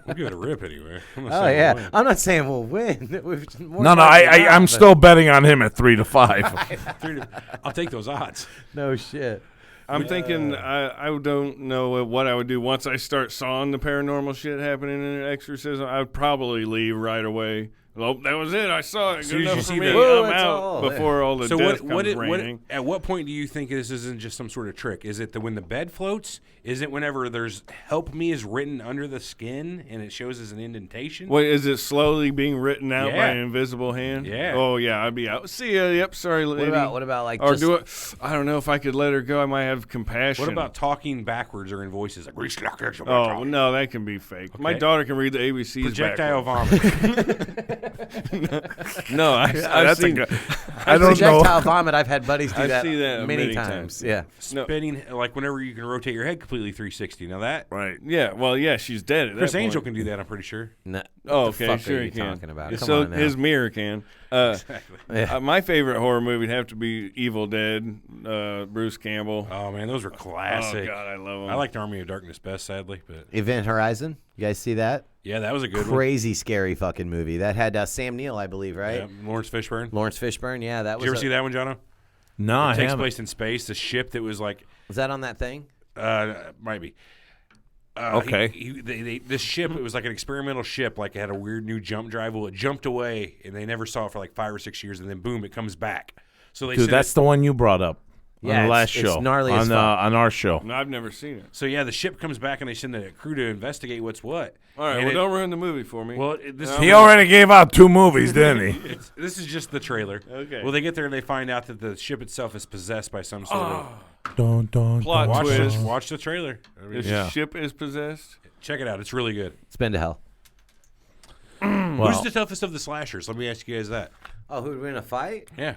We'll give it a rip anyway. I'm not Oh saying yeah, we'll win. I'm not saying we'll win. We've more No, likely not, I'm but- still betting on him at 3-5. I'll take those odds. No shit. I'm thinking I don't know what I would do once I start sawing the paranormal shit happening in an exorcism. I would probably leave right away. Well, that was it. I saw it. As Good soon as enough you for see me. that- Whoa, I'm that's out all. before all the So death what comes raining. at what point do you think this isn't just some sort of trick? Is it when the bed floats? Is it whenever there's "help me" is written under the skin and it shows as an indentation? Wait, is it slowly being written out by Yeah. an invisible hand? Yeah. Oh yeah, I'd be out. See ya. Yep. Sorry, lady. What about like Or just, do it. I don't know if I could let her go. I might have compassion. What about talking backwards or in voices like Oh no, that can be fake. My Okay. daughter can read the ABCs. projectile backwards. vomit? No, I've That's a seen. good. I don't know. projectile vomit? I've had buddies do I've that seen that many many times. times. Yeah. No. Spinning like whenever you can rotate your head completely 360. Now that Right. Yeah. Well, yeah, she's dead. At Chris that Angel point. can do that. I'm pretty sure. No, Oh, what the okay, fuck sure are he you can. talking about? Come So on now. his mirror can. Exactly. Yeah. My favorite horror movie would have to be Evil Dead. Bruce Campbell. Oh man, those were classic. Oh God, I love them. I liked Army of Darkness best, sadly, but Event Horizon. You guys see that? yeah, that was a good Crazy, scary fucking movie. That had Sam Neill, I believe, one. right? Yeah, Lawrence Fishburne. Lawrence Fishburne. Yeah, that Did was. you ever see that one, Jono? No, I It takes haven't. place in space. The ship that was like, Was that on that thing? might be. Okay. This ship, it was like an experimental ship, like it had a weird new jump drive. Well, it jumped away, and they never saw it for like 5 or 6 years, and then boom, it comes back. So they Dude, sent that's it- the one you brought up Yeah, on the it's- last it's show. gnarly as fuck. on our show. No, I've never seen it. so yeah, the ship comes back, and they send a crew to investigate what's what. All right, And well, it- don't ruin the movie for me. Well, this He already gave out 2 movies, didn't he? this is just the trailer. Okay. Well, they get there and they find out that the ship itself is possessed by some sort of. Dun, dun, Plot dun. twist. Watch the trailer. I mean, the Yeah. ship is possessed. check it out. It's really good. It's been to hell. Well, Who's the toughest of the slashers? Let me ask you guys that. Oh, who'd win a fight? Yeah,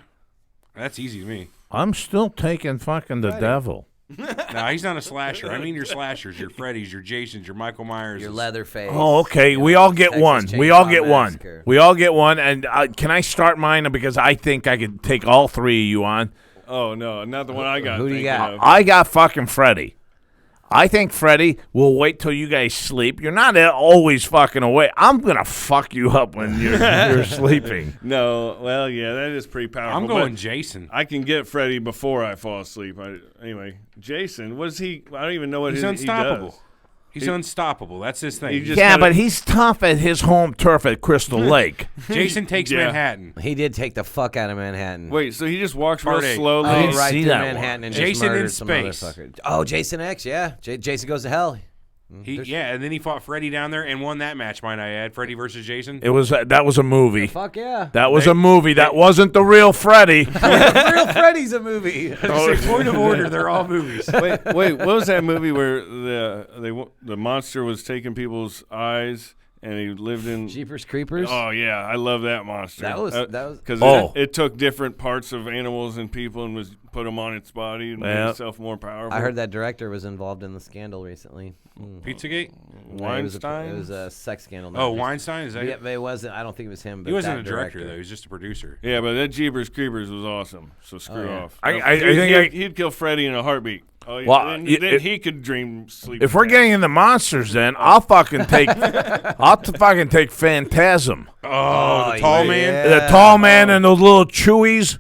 that's easy to me. I'm still taking fucking the devil. No, he's not a slasher. I mean your slashers, your Freddys, your Jasons, your Michael Myers. Your Leatherface. Oh, okay. We all get Texas one. We all Chainsaw get one. Massacre. We all get one. And can I start mine because I think I could take all 3 of you on? Oh no, not the one I got. Who do you thinking got? of. I got fucking Freddy. I think Freddy will wait till you guys sleep. You're not always fucking awake. I'm gonna fuck you up when you're sleeping. No, well, yeah, that is pretty powerful. I'm going but Jason. I can get Freddy before I fall asleep. Anyway, Jason, what is he? I don't even know what He's he unstoppable. does. He's unstoppable. That's his thing. He just Yeah, kinda- but he's tough at his home turf at Crystal Lake. Jason takes Yeah. Manhattan. He did take the fuck out of Manhattan. Wait, so he just walks real Part eight. slowly. I Oh, didn't right see through that Manhattan one. and Jason just in murdered some space. motherfucker. Oh, Jason X, yeah. Jason goes to hell. Yeah, and then he fought Freddy down there and won that match. Might I add, Freddy versus Jason. That was a movie. Fuck yeah. That was a movie. That wasn't the real Freddy. Real Freddy's a movie. Point of order, they're all movies. wait, what was that movie where the monster was taking people's eyes and he lived in? Jeepers Creepers. Oh yeah, I love that monster. That was- because Oh. it took different parts of animals and people and was put them on its body and made Yeah. itself more powerful. I heard that director was involved in the scandal recently. Pizzagate. Weinstein. It was a sex scandal. Oh, Weinstein is that? Yeah, but it wasn't. I don't think it was him. But He wasn't that a director though. He was just a producer. Yeah, but that Jeepers Creepers was awesome. So screw yeah. off. I think he'd kill Freddy in a heartbeat. Oh, yeah. Well, then, y- then it- he could dream sleep. If we're getting into monsters, then I'll fucking take Phantasm. Oh, the tall man. The tall man and those little chewies.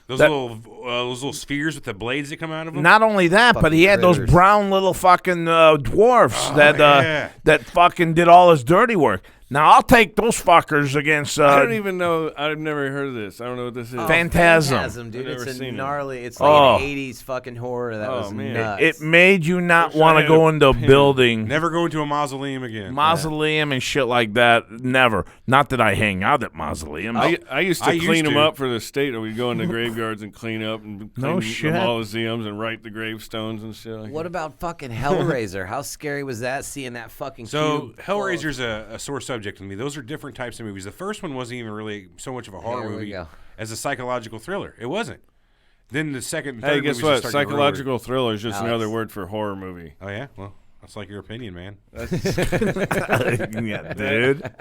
Those that- little spheres with the blades that come out of them. Not only that, but Fucking he had those critters. brown little fucking dwarfs yeah. that fucking did all his dirty work. Now I'll take those fuckers against. I don't even know. I've never heard of this. I don't know what this is. Phantasm. Dude. I've never It's a seen it. gnarly. It's Oh. like an 80s fucking horror. That was man. nuts. It made you not Wish I want to had go a into a pen. building. Never go into a mausoleum again. Mausoleum and shit like that. Never. Not that I hang out at mausoleums. I used to I used clean them to. up for the state. We'd go into graveyards and clean up and clean No the shit. mausoleums and write the gravestones and shit. Like What that. about fucking Hellraiser? How scary was that? Seeing that fucking So cube Hellraiser's a sore subject to me. Those are different types of movies. The first one wasn't even really so much of a horror Here we movie go. as a psychological thriller. It wasn't. Then the second, and Hey, third guess movies what? just started to get real weird. Psychological thriller is just Alex. another word for horror movie. Oh yeah, well that's like your opinion, man. Yeah, dude.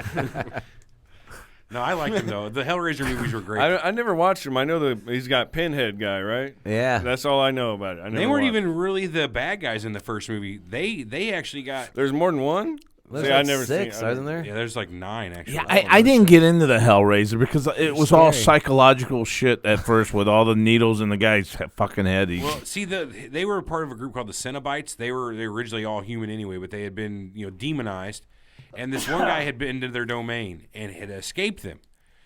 No, I liked them though. The Hellraiser movies were great. I never watched him. I know he's got Pinhead guy, right? Yeah. That's all I know about it. I never They weren't watched. even really the bad guys in the first movie. They actually got There's more than one. There's See, like I never six, seen. isn't there? yeah. There's like 9 actually. Yeah, I didn't get into the Hellraiser because it was all scary. psychological shit at first with all the needles in the guy's fucking head. Well, see, they were part of a group called the Cenobites. They were originally all human anyway, but they had been demonized, and this one guy had been into their domain and had escaped them.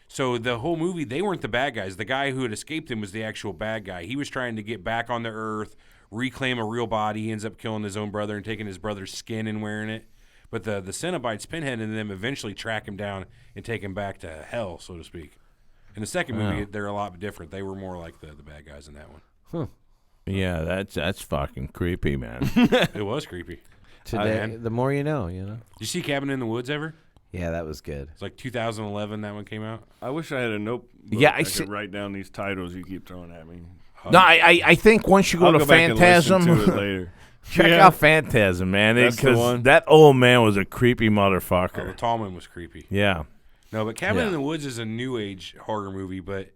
So the whole movie, they weren't the bad guys. The guy who had escaped them was the actual bad guy. He was trying to get back on the earth, reclaim a real body. He ends up killing his own brother and taking his brother's skin and wearing it. But the Cenobites, Pinhead, and them eventually track him down and take him back to hell, so to speak. In the second movie, they're a lot different. They were more like the bad guys in that one. Yeah, that's fucking creepy, man. It was creepy. Today, the more you know, Did you see Cabin in the Woods ever? Yeah, that was good. It's like 2011 that one came out. I wish I had a notebook. Yeah, I I see- could write down these titles you keep throwing at me. No, I think once you go I'll to go back and listen Phantasm, to it later. check Yeah. out Phantasm, man, That's the because one. that old man was a creepy Oh, the motherfucker. tall one was creepy. Yeah. No, but Cabin Yeah. in the Woods is a new age horror movie, but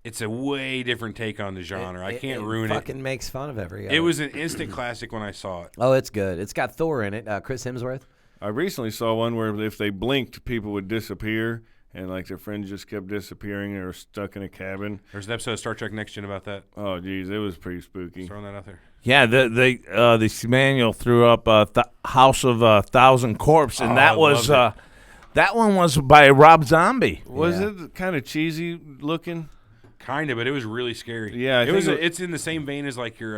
it's a way different take on the genre. I can't ruin it. Fucking makes fun of every. It was an instant classic when I saw it. Oh, it's good. It's got Thor in it. Chris Hemsworth. I recently saw one where if they blinked, people would disappear, and like their friends just kept disappearing. They were stuck in a cabin. There's an episode of Star Trek Next Gen about that. Oh, geez, it was pretty spooky. Throwing that out there. Yeah, the Manuel threw up House of a Thousand Corpse, and Oh, that I was loved that one was by Rob Zombie. Was Yeah. it kind of cheesy looking? Kind of, but it was really scary. Yeah, I it think was. it- It's in the same vein as like your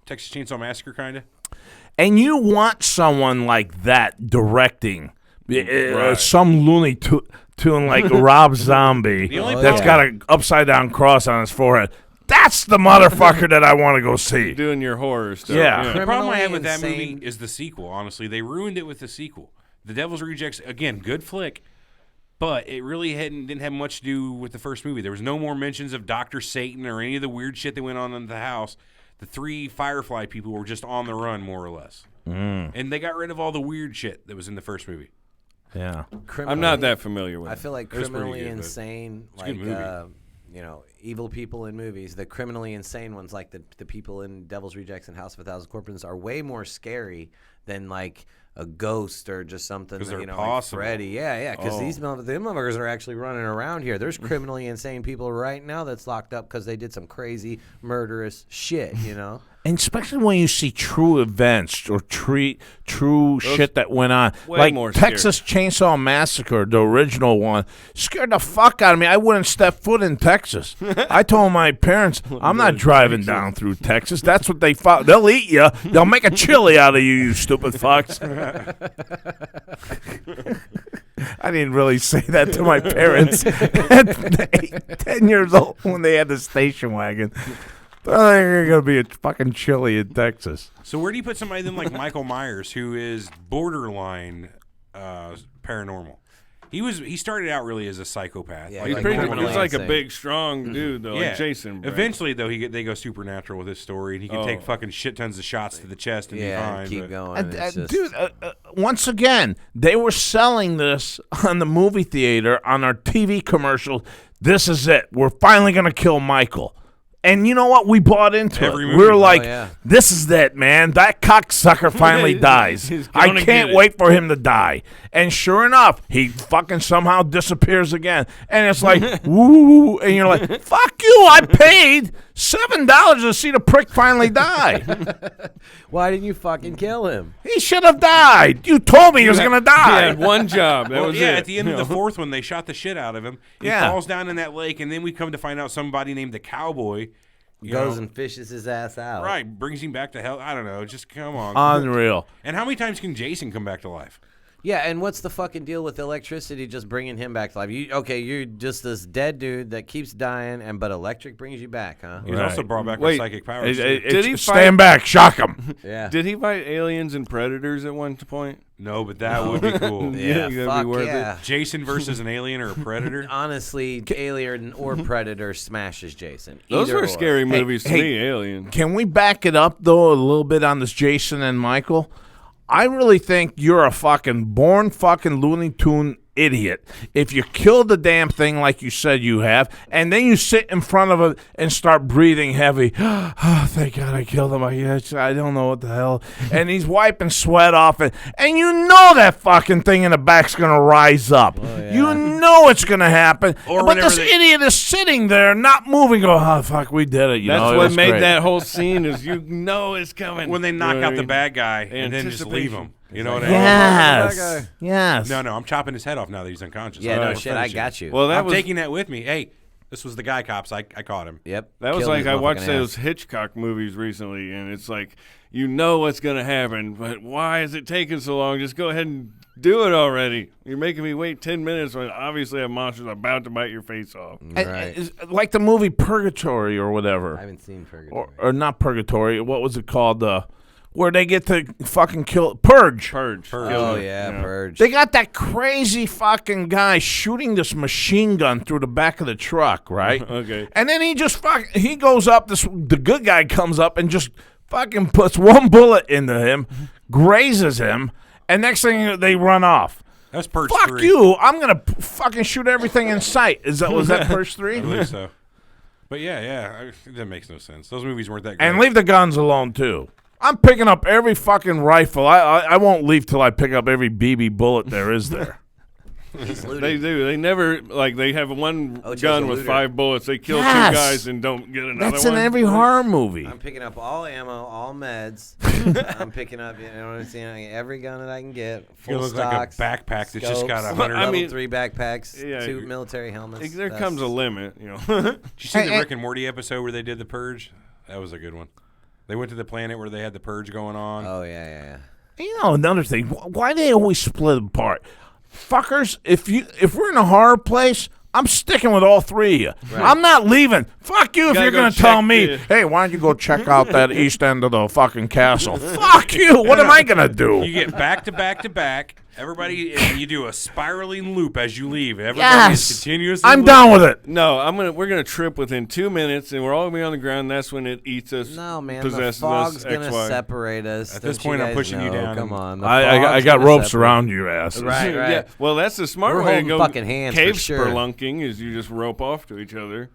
Texas Chainsaw Massacre, kind of. And you want someone like that directing Right. some Looney Tune like Rob Zombie The only that's got an upside down cross on his forehead. That's the motherfucker that I want to go see. Doing your horror stuff. Yeah. The problem I Criminally have with that insane. movie is the sequel. Honestly, they ruined it with the sequel. The Devil's Rejects, again, good flick, but it really didn't have much to do with the first movie. There was no more mentions of Dr. Satan or any of the weird shit that went on in the house. The 3 Firefly people were just on the run, more or less. And they got rid of all the weird shit that was in the first movie. Yeah. I'm not that familiar with I it. feel like It was pretty criminally good, but insane, a good like movie. evil people in movies. The criminally insane ones, like the people in Devil's Rejects and House of a Thousand Corpses, are way more scary than like a ghost or just something. 'Cause they're like possible. Freddy. Yeah. Because Oh. these motherfuckers are actually running around here. There's criminally insane people right now that's locked up because they did some crazy murderous shit. And especially when you see true events or true shit that went on. way Like more scary. Texas Chainsaw Massacre, the original one, scared the fuck out of me. I wouldn't step foot in Texas. I told my parents, I'm not driving down through Texas. That's what they thought. They'll eat you. They'll make a chili out of you, you stupid fucks. I didn't really say that to my parents at 10 years old when they had the station wagon. Oh, they're going to be a fucking chili in Texas. So where do you put somebody then like Michael Myers, who is borderline paranormal? He started out really as a psychopath. Yeah, like He's like pretty, criminally he's like a insane. big, strong dude, though, like Jason. right? Eventually, though, they go supernatural with his story, and he can take Oh. fucking shit tons of shots to the chest and be Yeah, fine. and keep but- going. It's just- Dude, once again, they were selling this on the movie theater, on our TV commercial. This is it. We're finally going to kill Michael. And you know what? We bought into Every it. movie. We were like, yeah. this is it, man. That cocksucker finally dies. He's I gonna can't get it. wait for him to die. And sure enough, he fucking somehow disappears again. And it's like, woo. And you're like, fuck you. I paid $7 to see the prick finally die. Why didn't you fucking kill him? He should have died. You told me he was going to He die. had one job. That Well, was yeah, it. at the end of the fourth one, they shot the shit out of him. He Yeah. falls down in that lake, and then we come to find out somebody named the Cowboy Goes know, and fishes his ass out. right, brings him back to hell. I don't know. Just come on. Unreal. And how many times can Jason come back to life? Yeah, and what's the fucking deal with electricity just bringing him back to life? You're just this dead dude that keeps dying, but electric brings you back, huh? He's also brought back Wait, with psychic powers. too. Did he Stand back. Shock him. Yeah. Did he fight aliens and predators at one point? No, but that would be cool. Yeah, that'd fuck be worth yeah. Jason versus an alien or a predator? Honestly, Alien or Predator smashes Jason. Those Either were or. scary movies to hey. me, Alien. Can we back it up, though, a little bit on this Jason and Michael? I really think you're a fucking born fucking Looney Tune idiot if you kill the damn thing like you said you have, and then you sit in front of it and start breathing heavy. Oh, thank God I killed him. I don't know what the hell. And he's wiping sweat off it. And you know that fucking thing in the back's going to rise up. You know it's going to happen. Or but whenever this idiot is sitting there not moving, go, oh, fuck, we did it. That's it what was made great. that whole scene is you know it's coming. When they You knock know what out I the mean? bad guy and then just leave him. You know what I mean? Yes. Yes. No, I'm chopping his head off now that he's unconscious. Yeah, no I'm shit, I finishing. got you. Well, that I'm was taking that with me. Hey, this was the guy cops. I caught him. Yep. that was Killed like his I watched motherfucking those ass. Hitchcock movies recently, and it's like you know what's gonna happen, but why is it taking so long? Just go ahead and do it already. You're making me wait 10 minutes when obviously a monster's about to bite your face off. Right. It's like the movie Purgatory or whatever. I haven't seen Purgatory. Or not Purgatory. What was it called? Where they get to fucking kill Purge. Purge. Oh, yeah, Purge. They got that crazy fucking guy shooting this machine gun through the back of the truck, right? Okay. And then he goes up. The good guy comes up and just fucking puts one bullet into him, grazes him, and next thing they run off. That's Purge Fuck 3. you! I'm gonna fucking shoot everything in sight. Was that Purge 3? I believe so. But yeah, that makes no sense. Those movies weren't that great. And leave the guns alone too. I'm picking up every fucking rifle. I won't leave till I pick up every BB bullet there is there. They do. They never they have one Ocho's gun a with looter. 5 bullets. They kill Yes. 2 guys and don't get another That's one. in every horror movie. I'm picking up all ammo, all meds. I'm picking up, you know what I'm saying, every gun that I can get. You Full look like a stocks. backpack that's just got a scopes, 100. I level mean- 3 backpacks, Yeah, 2 military helmets. There That's- comes a limit, you know. Did you see the Hey, Rick and Morty episode where they did the Purge? That was a good one. They went to the planet where they had the Purge going on. Oh, yeah. You know, another thing. Why they always split apart? Fuckers, if we're in a horror place, I'm sticking with all 3 of you. Right. I'm not leaving. Fuck you if Gotta you're go going to tell check me, the- hey, why don't you go check out that east end of the fucking castle? Fuck you. What am I going to do? You get back to back to back. Everybody, and you do a spiraling loop as you leave. Everybody Yes. is continuously. I'm looping. down with it. No, we're gonna trip within 2 minutes, and we're all gonna be on the ground. That's when it eats us. No, man, the possesses fog's us. going to XY. separate us. At this Don't you point, I'm guys pushing you know? down Come and- on. the I fog's got gonna ropes separate- around your asses. Right. Yeah. Well, that's the smart We're way to holding go. fucking hands for Cave sure. spelunking is you just rope off to each other.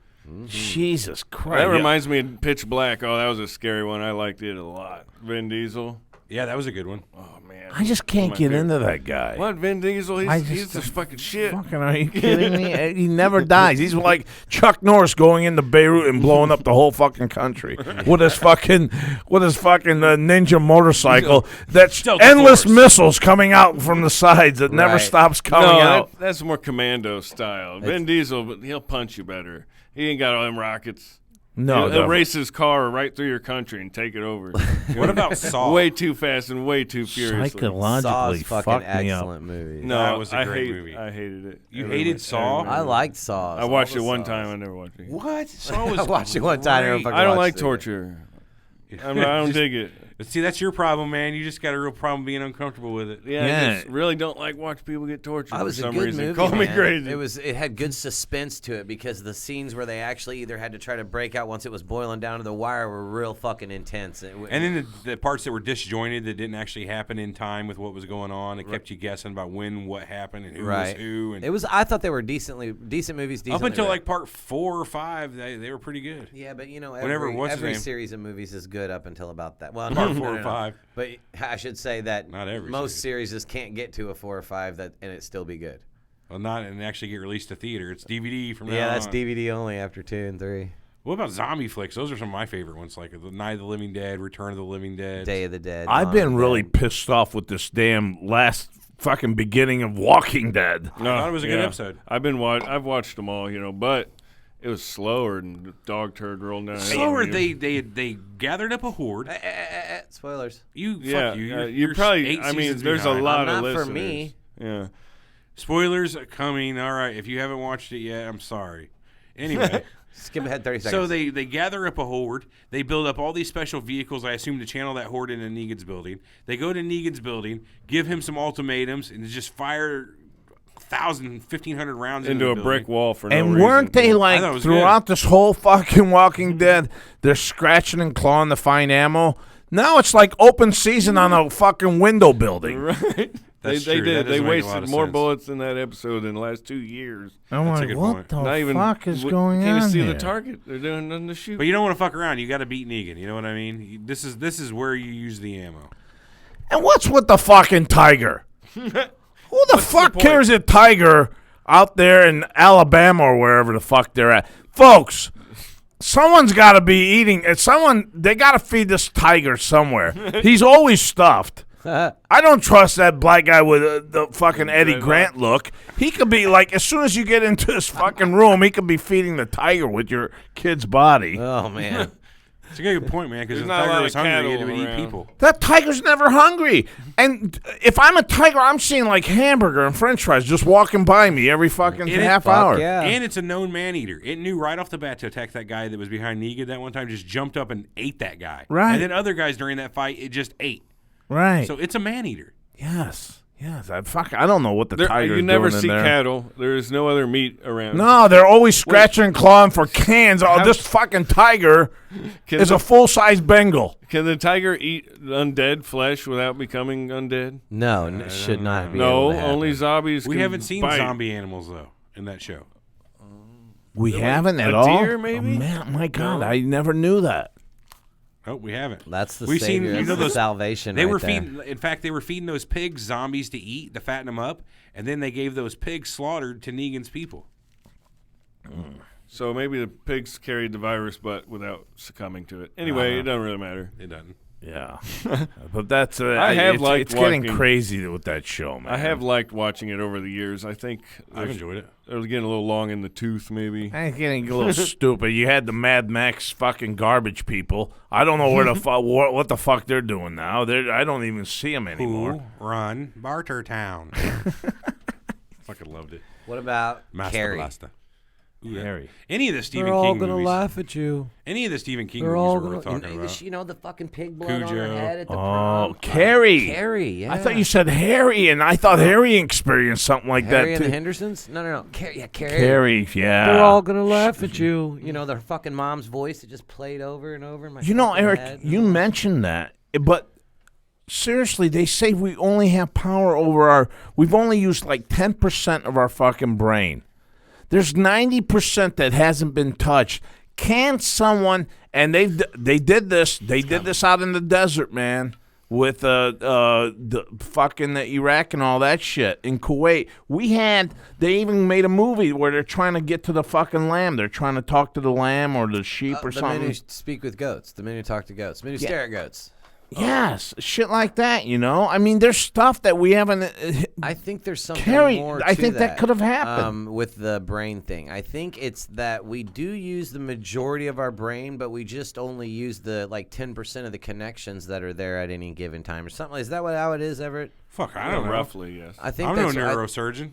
Jesus Christ. That reminds me of Pitch Black. Oh, that was a scary one. I liked it a lot. Vin Diesel. Yeah, that was a good one. Oh man, I just can't my get favorite. into that guy. What Vin Diesel? I He's just fucking shit. Fucking, are you kidding me? He never dies. He's like Chuck Norris going into Beirut and blowing up the whole fucking country with his fucking ninja motorcycle. That's Delta endless Force. missiles coming out from the sides that never Right. stops coming No, out. that's more commando style. Vin Diesel, but he'll punch you better. He ain't got all them rockets. No, he'll no. race his car right through your country and take it over. What about Saw? Way too fast and way too furiously. Psychologically Saw's fucking fucked me up. excellent movie. No, That was a I great movie. I hated it. You Everyone- hated Saw? everyone- I liked Saw. I watched it All the one Saws. time. I never watched it. What? Saw was I watched it one time. great. I don't like watched it. torture. I don't dig it. But see, that's your problem, man. You just got a real problem being uncomfortable with it. Yeah, Yeah. I just really don't like watching people get tortured It was for a some good reason. movie. Call me man. crazy. It had good suspense to it because the scenes where they actually either had to try to break out once it was boiling down to the wire were real fucking intense. And then the parts that were disjointed that didn't actually happen in time with what was going on, it kept you guessing about when what happened and who right, was who. And it was. I thought they were decent movies. up Decently until written. like part 4 or 5, they were pretty good. Yeah, but you know, Whatever, what's his every name? series of movies is good up until about that. Well, Part no, 4 no, or no. 5. But I should say that Not every most series just can't get to a 4 or 5 and it still be good. Well, not and actually get released to theater. It's DVD from now Yeah, that's on. DVD only after 2 and 3. What about zombie flicks? Those are some of my favorite ones, like the Night of the Living Dead, Return of the Living Dead, Day of the Dead. I've Dawn been of the really Dead. pissed off with this damn last fucking beginning of Walking Dead. I thought it was a good episode. I've watched them all, but it was slower than the dog turd rolling down. Slower. They They gathered up a horde. Spoilers. Fuck you. you probably. eight I mean, seasons there's behind. a lot Not of for listeners. me. Yeah. Spoilers coming. All right. If you haven't watched it yet, I'm sorry. Anyway. Skip ahead 30 seconds. So they gather up a horde. They build up all these special vehicles, I assume, to channel that horde into Negan's building. They go to Negan's building, give him some ultimatums, and just fire 1,000, 1,500 rounds Into a the brick building. wall for no And reason. weren't they I like thought it was throughout this whole fucking Walking Dead, they're scratching and clawing to find ammo? Now it's like open season on a fucking window building. Right. That's they true. did. That They doesn't make a lot wasted of more sense. bullets in that episode in the last 2 years. I'm That's a like, good what point. the Not even fuck is going can't on even see here? the target. They're doing nothing to shoot. But you don't want to fuck around. You got to beat Negan. You know what I mean? This is where you use the ammo. And what's with the fucking tiger? Who the fuck point? cares a tiger out there in Alabama or wherever the fuck they're at? Folks, someone's got to be eating. They got to feed this tiger somewhere. He's always stuffed. I don't trust that black guy with the fucking Eddie Grant look. He could be like, as soon as you get into this fucking room, he could be feeding the tiger with your kid's body. Oh, man. It's a good point, man, because There's if the not a tiger lot was of hungry, cattle it would eat around. people. That tiger's never hungry. And if I'm a tiger, I'm seeing like hamburger and french fries just walking by me every fucking half Fuck hour. yeah. And it's a known man-eater. It knew right off the bat to attack that guy that was behind Negan that one time, just jumped up and ate that guy. Right. And then other guys during that fight, it just ate. Right. So it's a man-eater. Yes. I don't know what the tiger's you never doing see in there. cattle. There is no other meat around. No, they're always scratching and clawing for cans. Oh, this fucking tiger is a full-size Bengal. Can the tiger eat undead flesh without becoming undead? No, it should not be. No, able to happen. only zombies. We can haven't seen bite. zombie animals, though, in that show. We haven't at a all? deer, maybe? Oh, man, my God, I never knew that. Oh, we haven't. That's the We've seen, savior. That's the those salvation. They right were there. feeding. In fact, they were feeding those pigs zombies to eat to fatten them up, and then they gave those pigs slaughtered to Negan's people. So maybe the pigs carried the virus, but without succumbing to it. Anyway, it doesn't really matter. It doesn't. Yeah. But that's I have it's, liked it's getting walking- crazy with that show, man. I have liked watching it over the years. I think I've enjoyed it. it was getting a little long in the tooth, maybe. It's getting a little stupid. You had the Mad Max fucking garbage people. I don't know where the what the fuck they're doing now. I don't even see them anymore. Who run Bartertown? Fucking loved it. What about Master Carrie? Blaster. Ooh, yeah. Harry. Any of the Stephen They're all King gonna movies. laugh at you. Any of the Stephen King They're movies all are gonna, worth talking about. you know the fucking pig blood on her Cujo. head at the Oh, prom. Carrie. Carrie, yeah. I thought you said Harry, and I thought Harry experienced something like Harry that and too. the Hendersons? No. Carrie, yeah, Carrie. Carrie, yeah. They're all gonna laugh at you. You know their fucking mom's voice that just played over and over in my. You know, fucking Eric, head. you mentioned that, but seriously, they say we only have power over we've only used like 10% of our fucking brain. There's 90% that hasn't been touched. Can someone, and they did this out in the desert, man, with the fucking Iraq and all that shit in Kuwait. They even made a movie where they're trying to get to the fucking lamb. They're trying to talk to the lamb or the sheep or the men something. who speak with goats, the men who talk to goats, the men who stare at goats. Yes, shit like that, you know? I mean, there's stuff that we haven't... I think there's something Carrie, more I to think that could have happened. with the brain thing. I think it's that we do use the majority of our brain, but we just only use the 10% of the connections that are there at any given time or something. Is that how it is, Everett? Fuck, I don't know. Roughly, yes. I think I'm no that's neurosurgeon.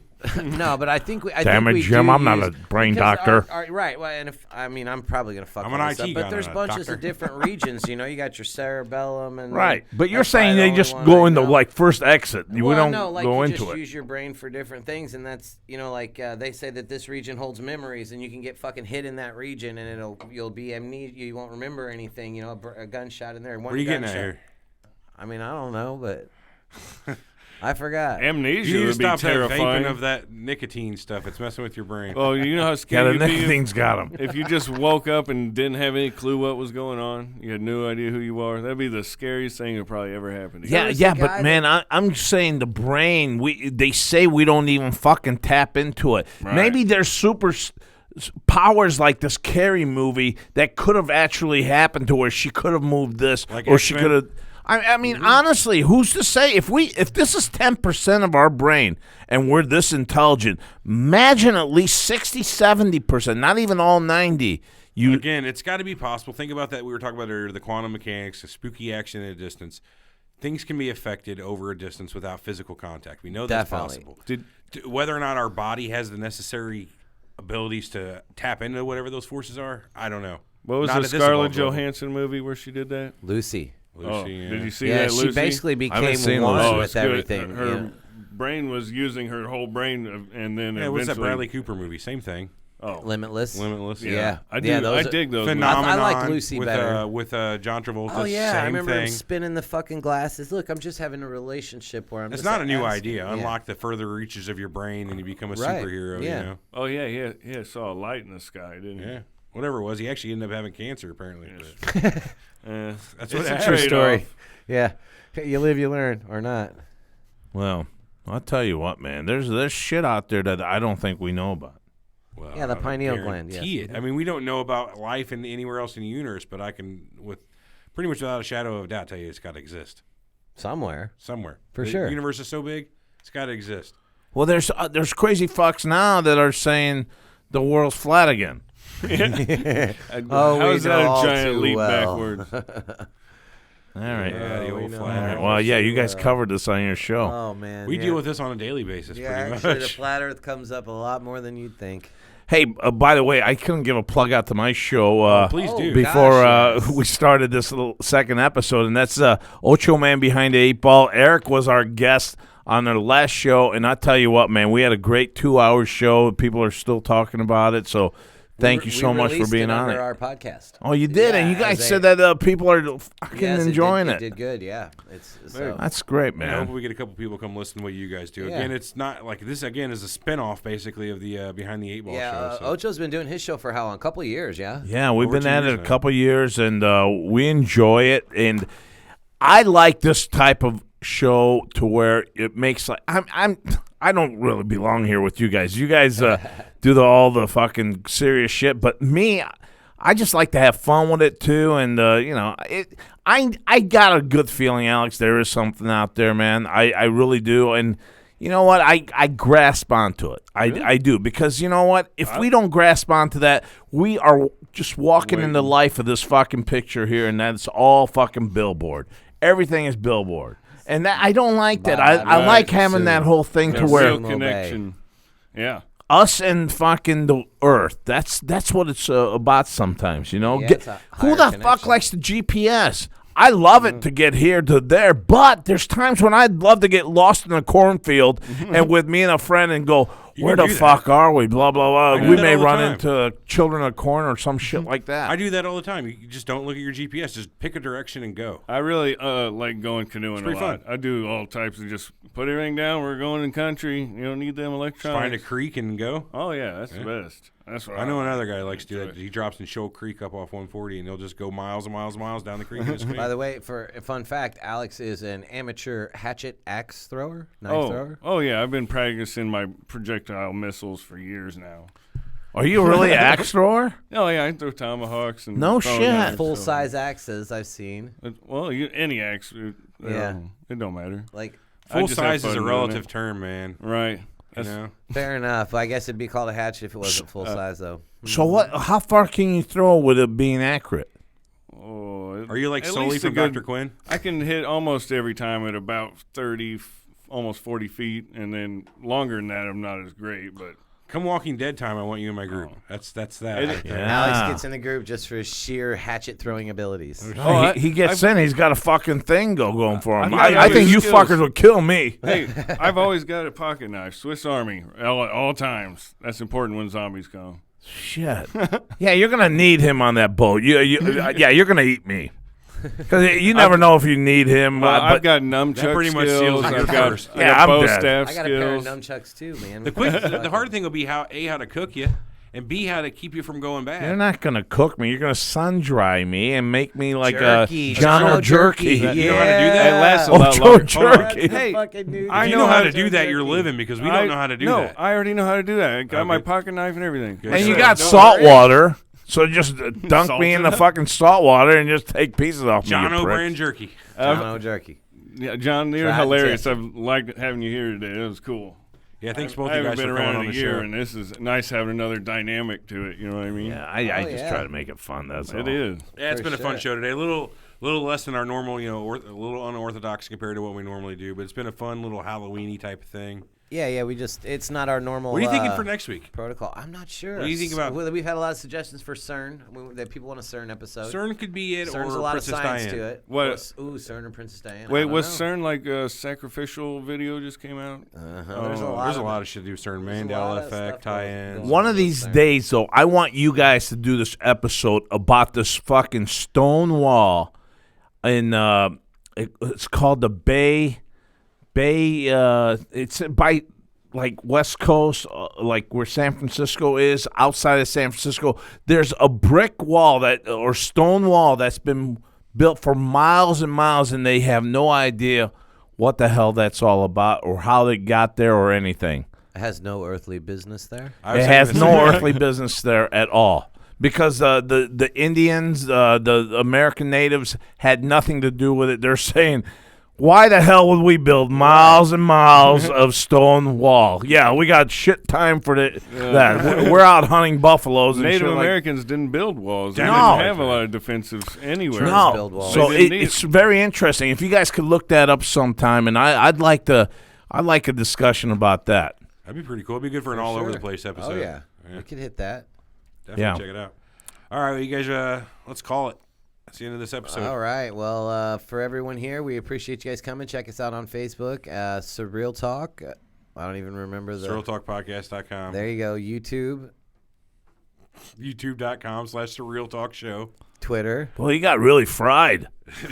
no, but I think we. I Damn think it, we Jim, do I'm not use- a brain because doctor. right. Well, and I'm probably gonna fuck I'm all an this IT up, but guy, there's not a bunches doctor. of different regions. You know, you got your cerebellum and Right, but you're that's saying probably they the just only go one I into know. first exit. We Well, don't no, like go you into just it. use your brain for different things, and that's they say that this region holds memories, and you can get fucking hit in that region, and you'll be amnesia. You won't remember anything. You know, a gunshot in there. Where are you getting at here? I mean, I don't know, but I forgot. Amnesia You need to would be stop that terrifying. vaping of that nicotine stuff. It's messing with your brain. Well, you know how Yeah, scary the it'd be thing's got them. if you just woke up and didn't have any clue what was going on. You had no idea who you are. That'd be the scariest thing that probably ever happened to you. Yeah, was yeah, the guy but man, I'm saying the brain. They say we don't even fucking tap into it. Right. Maybe there's powers like this Carrie movie that could have actually happened to her. She could have moved this, Like or she X-Men? could have. I mean, honestly, who's to say if this is 10% of our brain and we're this intelligent? Imagine at least 60, 70%, not even all 90. Again, it's got to be possible. Think about that. We were talking about earlier, the quantum mechanics, the spooky action at a distance. Things can be affected over a distance without physical contact. We know that's Definitely. possible. Whether or not our body has the necessary abilities to tap into whatever those forces are, I don't know. What was Not the at this Scarlett level. Johansson movie where she did that? Lucy. Lucy, yeah. Did you see Yeah, that, she Lucy? basically haven't seen became one Lucy. with it's good. everything. Her yeah. brain was using her whole brain, and then Yeah, what's that eventually. Bradley Cooper movie? Same thing. Oh, Limitless. Limitless. Yeah. I do. Yeah, I those are- dig those. movies. Phenomenon. I like Lucy with, better. with John Travolta. Oh yeah, same I remember thing. him spinning the fucking glasses. Look, I'm just having a relationship where I'm. It's just not a new asking- idea. Yeah. Unlock the further reaches of your brain, and you become a Right. superhero. Yeah. You know. Oh yeah, yeah. Saw a light in the sky, didn't Yeah. Whatever it was, he actually ended up having cancer. Apparently, he? That's It's what a happened. True trade-off. story. Yeah, you live, you learn, or not. Well, I'll tell you what, man. There's shit out there that I don't think we know about. Well, Yeah, the I pineal gland, guarantee yes. it. I mean, we don't know about life in anywhere else in the universe, but I can, with pretty much without a shadow of a doubt, tell you it's got to exist Somewhere. somewhere. For the sure. universe is so big, it's got to exist. Well, there's crazy fucks now that are saying the world's flat again. Oh, How we is that know all a giant too leap well. backwards? All right. Yeah, the we old know flat All right. Earth. Well, yeah, you guys covered this on your show. Oh man, We yeah. deal with this on a daily basis, Yeah, pretty actually, the much. flat Earth comes up a lot more than you'd think. Hey, by the way, I couldn't give a plug out to my show. Please do. Before Gosh, yes. we started this little second episode, and that's Ochoman Behind the 8 Ball. Eric was our guest on their last show, and I tell you what, man, we had a great 2-hour show. People are still talking about it, so thank you so much for released being it on under it. our podcast. Oh, you did, Yeah, and you guys as said a- that people are fucking Yes, enjoying it it. did good, yeah. It's so. That's great, And I hope man. we get a couple people come listen to what you guys do. Yeah. Again, it's not like this. Again, is a spin-off basically of the Behind the 8 Ball Yeah, show. So. Ocho's been doing his show for how long? A couple of years, yeah. Yeah, we've Over been 2 at it years a now. couple years, and we enjoy it. And I like this type of show to where it makes like I don't really belong here with you guys. You guys do all the fucking serious shit, but me, I just like to have fun with it too. And I got a good feeling, Alex. There is something out there, man. I really do. And you know what? I grasp onto it. I do, because you know what? If we don't grasp onto that, we are just walking in the life of this fucking picture here, and that's all fucking billboard. Everything is billboard. And that, I don't like that. I Right. like having that whole thing to That where real connection. Yeah. us and fucking the earth. That's what it's about sometimes, you know. Yeah, it's a Who higher the fuck connection. likes the GPS? I love it to get here to there, but there's times when I'd love to get lost in a cornfield and with me and a friend and go, where can the do fuck are we? Blah, blah, I blah. do We that may all the run time. into children of corn or some shit like that. I do that all the time. You just don't look at your GPS. Just pick a direction and go. I really like going canoeing a pretty lot. fun. I do all types of just put everything down. We're going in country. You don't need them electronics. Find a creek and go. Oh yeah, that's the best. That's what I know like. another guy likes to do that. He drops in Shoal Creek up off 140, and he'll just go miles and miles and miles down the creek. And just By the way, for a fun fact, Alex is an amateur hatchet axe thrower, knife thrower. Oh yeah, I've been practicing my projectile missiles for years now. Are you really an axe thrower? Oh yeah, I throw tomahawks and No throwing shit. knives, Full so- size axes I've seen. Well, any axe. Yeah. It don't matter. Like, I full just have size fun is a doing relative it. term, man. Right. You know, fair enough. I guess it'd be called a hatchet if it wasn't full size, though. So what? How far can you throw with it being accurate? Oh, are you like at solely least a from good- Dr. Quinn? I can hit almost every time at about 30, almost 40 feet, and then longer than that, I'm not as great. But Come Walking Dead time, I want you in my group. That's that. It- right there. Alex gets in the group just for his sheer hatchet throwing abilities. Oh, he gets in. He's got a fucking thing going for him. I've got I think good you skills. fuckers would kill me. Hey, I've always got a pocket knife, Swiss Army, all times. That's important when zombies come. Shit. Yeah, you're gonna need him on that boat. Yeah, you're gonna eat me. Because you never know if you need him. Well, I've but got nunchuck pretty much skills. seals I've it got, first. I Yeah, got I'm bow dead. staff I got a pair of skills. nunchucks too, man. The hard thing will be how to cook you, and B, how to keep you from going bad. You're not gonna cook me. You're gonna sun dry me and make me like Jerky. a John Jono Jerky. jerky. You know how to do that? It lasts a Oh, lot Joe longer. Jerky. Hey, If you know how to do that, you're living because we don't know how to do no, that. I already know how to do that. I got my Okay. pocket knife and everything. Good. And you So, got don't salt worry. water, so just dunk Salt me in it the up. fucking salt water and just take pieces off me. John you O'Brien prick. jerky. Jono jerky. Yeah, John, you're Tried and hilarious. tested. I've liked having you here today. It was cool. Yeah, thanks both I you haven't guys been for coming around on a the year, show. and this is nice having another dynamic to it. You know what I mean? Yeah, I Oh, just yeah. try to make it fun. That's all. It is. Yeah, it's For been a fun sure. show today. A little less than our normal, a little unorthodox compared to what we normally do, but it's been a fun little Halloween-y type of thing. Yeah, it's not our normal. What are you thinking for next week? protocol? I'm not sure. What do you think about- We've had a lot of suggestions for CERN. That people want a CERN episode. CERN could be it, CERN's or a lot Princess of science Diane. to it. What- CERN and Princess Diana. Wait, I don't was know. CERN like a sacrificial video just came out? There's a lot. There's a of lot it. of shit to do. CERN, There's a lot Mandela of effect, stuff going tie-ins. on. One of these days, though, I want you guys to do this episode about this fucking stone wall in it's called the Bay. It's by like West Coast, like where San Francisco is. Outside of San Francisco, there's a brick wall or stone wall that's been built for miles and miles, and they have no idea what the hell that's all about or how they got there or anything. It has no earthly business there. I was It thinking has the no same- earthly business there at all because the Indians, the American natives had nothing to do with it. They're saying, why the hell would we build miles and miles of stone wall? Yeah, we got shit time for that. We're out hunting buffaloes and Native shit like Americans didn't build walls. They No. didn't have a lot of defensives anywhere. No. No, build walls. so They didn't need it's very interesting. If you guys could look that up sometime, and I'd like a discussion about that. That'd be pretty cool. It'd be good for an all over the place episode. Oh yeah, we could hit that. Definitely Yeah. check it out. All right, well, you guys, let's call it. That's the end of this episode. All right. Well, for everyone here, we appreciate you guys coming. Check us out on Facebook, Surreal Talk. I don't even remember the. SurrealTalkPodcast.com. There you go. YouTube, YouTube.com/SurrealTalkShow. Twitter. Well, he got really fried.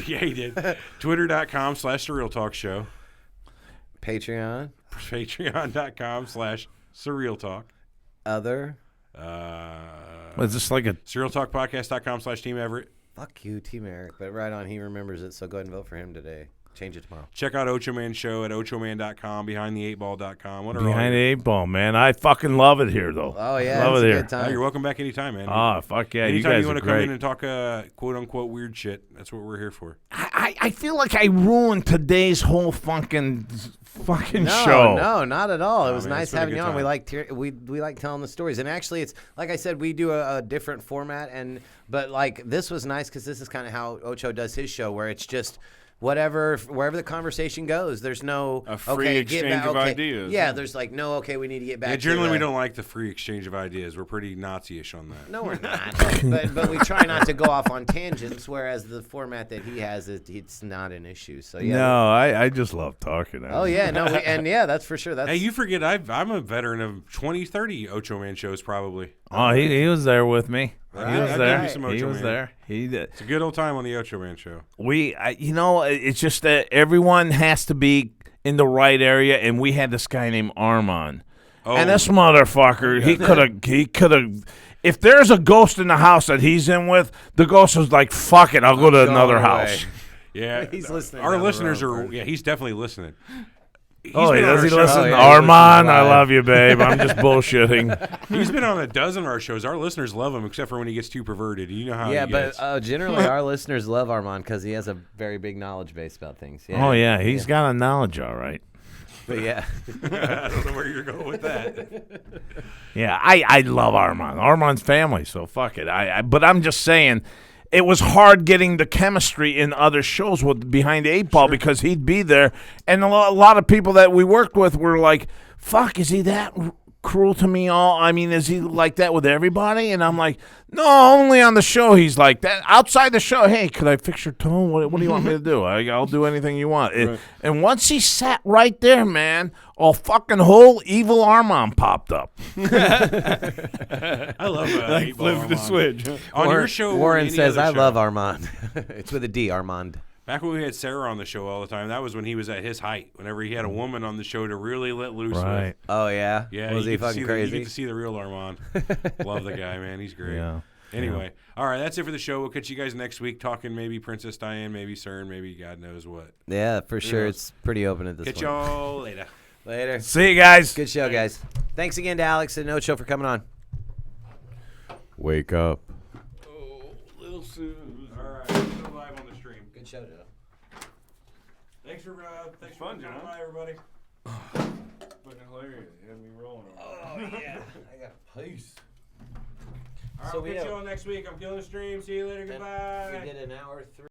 Yeah, he did. Twitter.com/SurrealTalkShow. Patreon, Patreon.com/SurrealTalk. other. Was this like a SurrealTalkPodcast.com/Team Everett. Fuck you, Team Eric. But right on, he remembers it. So go ahead and vote for him today. Change it tomorrow. Check out Ochoman Show at Ochoman.com, BehindThe8Ball.com. What are behind the all 8 ball, man? I fucking love it here, though. Oh yeah, love it's it a here. good time. You're welcome back anytime, man. Oh, fuck yeah, Anytime you guys want are to come great. in and talk quote unquote weird shit, that's what we're here for. I feel like I ruined today's whole fucking No, show. no, not at all. It was man, nice it's been a having good you on. We time. we like telling the stories, and actually, it's like I said, we do a different format, but like this was nice because this is kind of how Ocho does his show, where it's just wherever the conversation goes. There's no A free exchange of ideas. Yeah, there's like no okay. We need to get back. Yeah, to generally the- we don't like the free exchange of ideas. We're pretty Nazi-ish on that. No, we're not. but we try not to go off on tangents. Whereas the format that he has, it's not an issue. So yeah. No, I just love talking. Oh yeah, no, and yeah, that's for sure. That's Hey, you forget I'm a veteran of 20, 30 Ocho Man shows probably. Oh, he was there with me. Right, He was I'll there. give you some He Ocho was Man. there. He did. It's a good old time on the Ocho Man Show. It's just that everyone has to be in the right area, and we had this guy named Armand. Oh, And this motherfucker, he could have. If there's a ghost in the house that he's in with, the ghost was like, "Fuck it, I'll go to another away. house." yeah, He's listening Our down the listeners road, are. Yeah, he's definitely listening. He's Oh, been on does our he show- listen? Oh, yeah, he listens Armand, I live. love you, babe. I'm just bullshitting. He's been on a dozen of our shows. Our listeners love him, except for when he gets too perverted. You know how yeah, he but gets. generally our listeners love Armand because he has a very big knowledge base about things. Yeah. Oh yeah, he's got a knowledge, all right. But yeah, I don't know where you're going with that. Yeah, I love Armand. Armand's family, so fuck it. But I'm just saying, it was hard getting the chemistry in other shows with Behind the 8 Ball because he'd be there, and a lot of people that we worked with were like, "Fuck, is he that cruel to me? Is he like that with everybody?" And I'm like, "No, only on the show he's like that. Outside the show, hey, could I fix your tone? What do you want me to do? I'll do anything you want." Right. And once he sat right there, man, a fucking whole evil Armand popped up. I love Like flip the switch. huh? On your show, Warren or any says, other "I show. love Armand." It's with a D, Armand. Back when we had Sarah on the show all the time, that was when he was at his height. Whenever he had a woman on the show to really let loose Right. with. Oh yeah. Yeah. Was you he get to see fucking You crazy? get to see the real Armand. Love the guy, man. He's great. Yeah. Anyway, all right, that's it for the show. We'll catch you guys next week talking maybe Princess Diane, maybe CERN, maybe God knows what. Yeah, for sure. knows? It's pretty open at this Catch point. y'all later. Later. See you guys. Good show, guys. Thanks again to Alex and Ocho for coming on. Wake up. Oh, little Susan. All right, still live on the stream. Good show, Joe. Thanks for fun, coming John. by, everybody. Fucking hilarious. You had me rolling on it. Oh yeah. I got peace. All right, So we'll we catch have- you all next week. I'm killing the stream. See you later. Goodbye. We did an hour 3.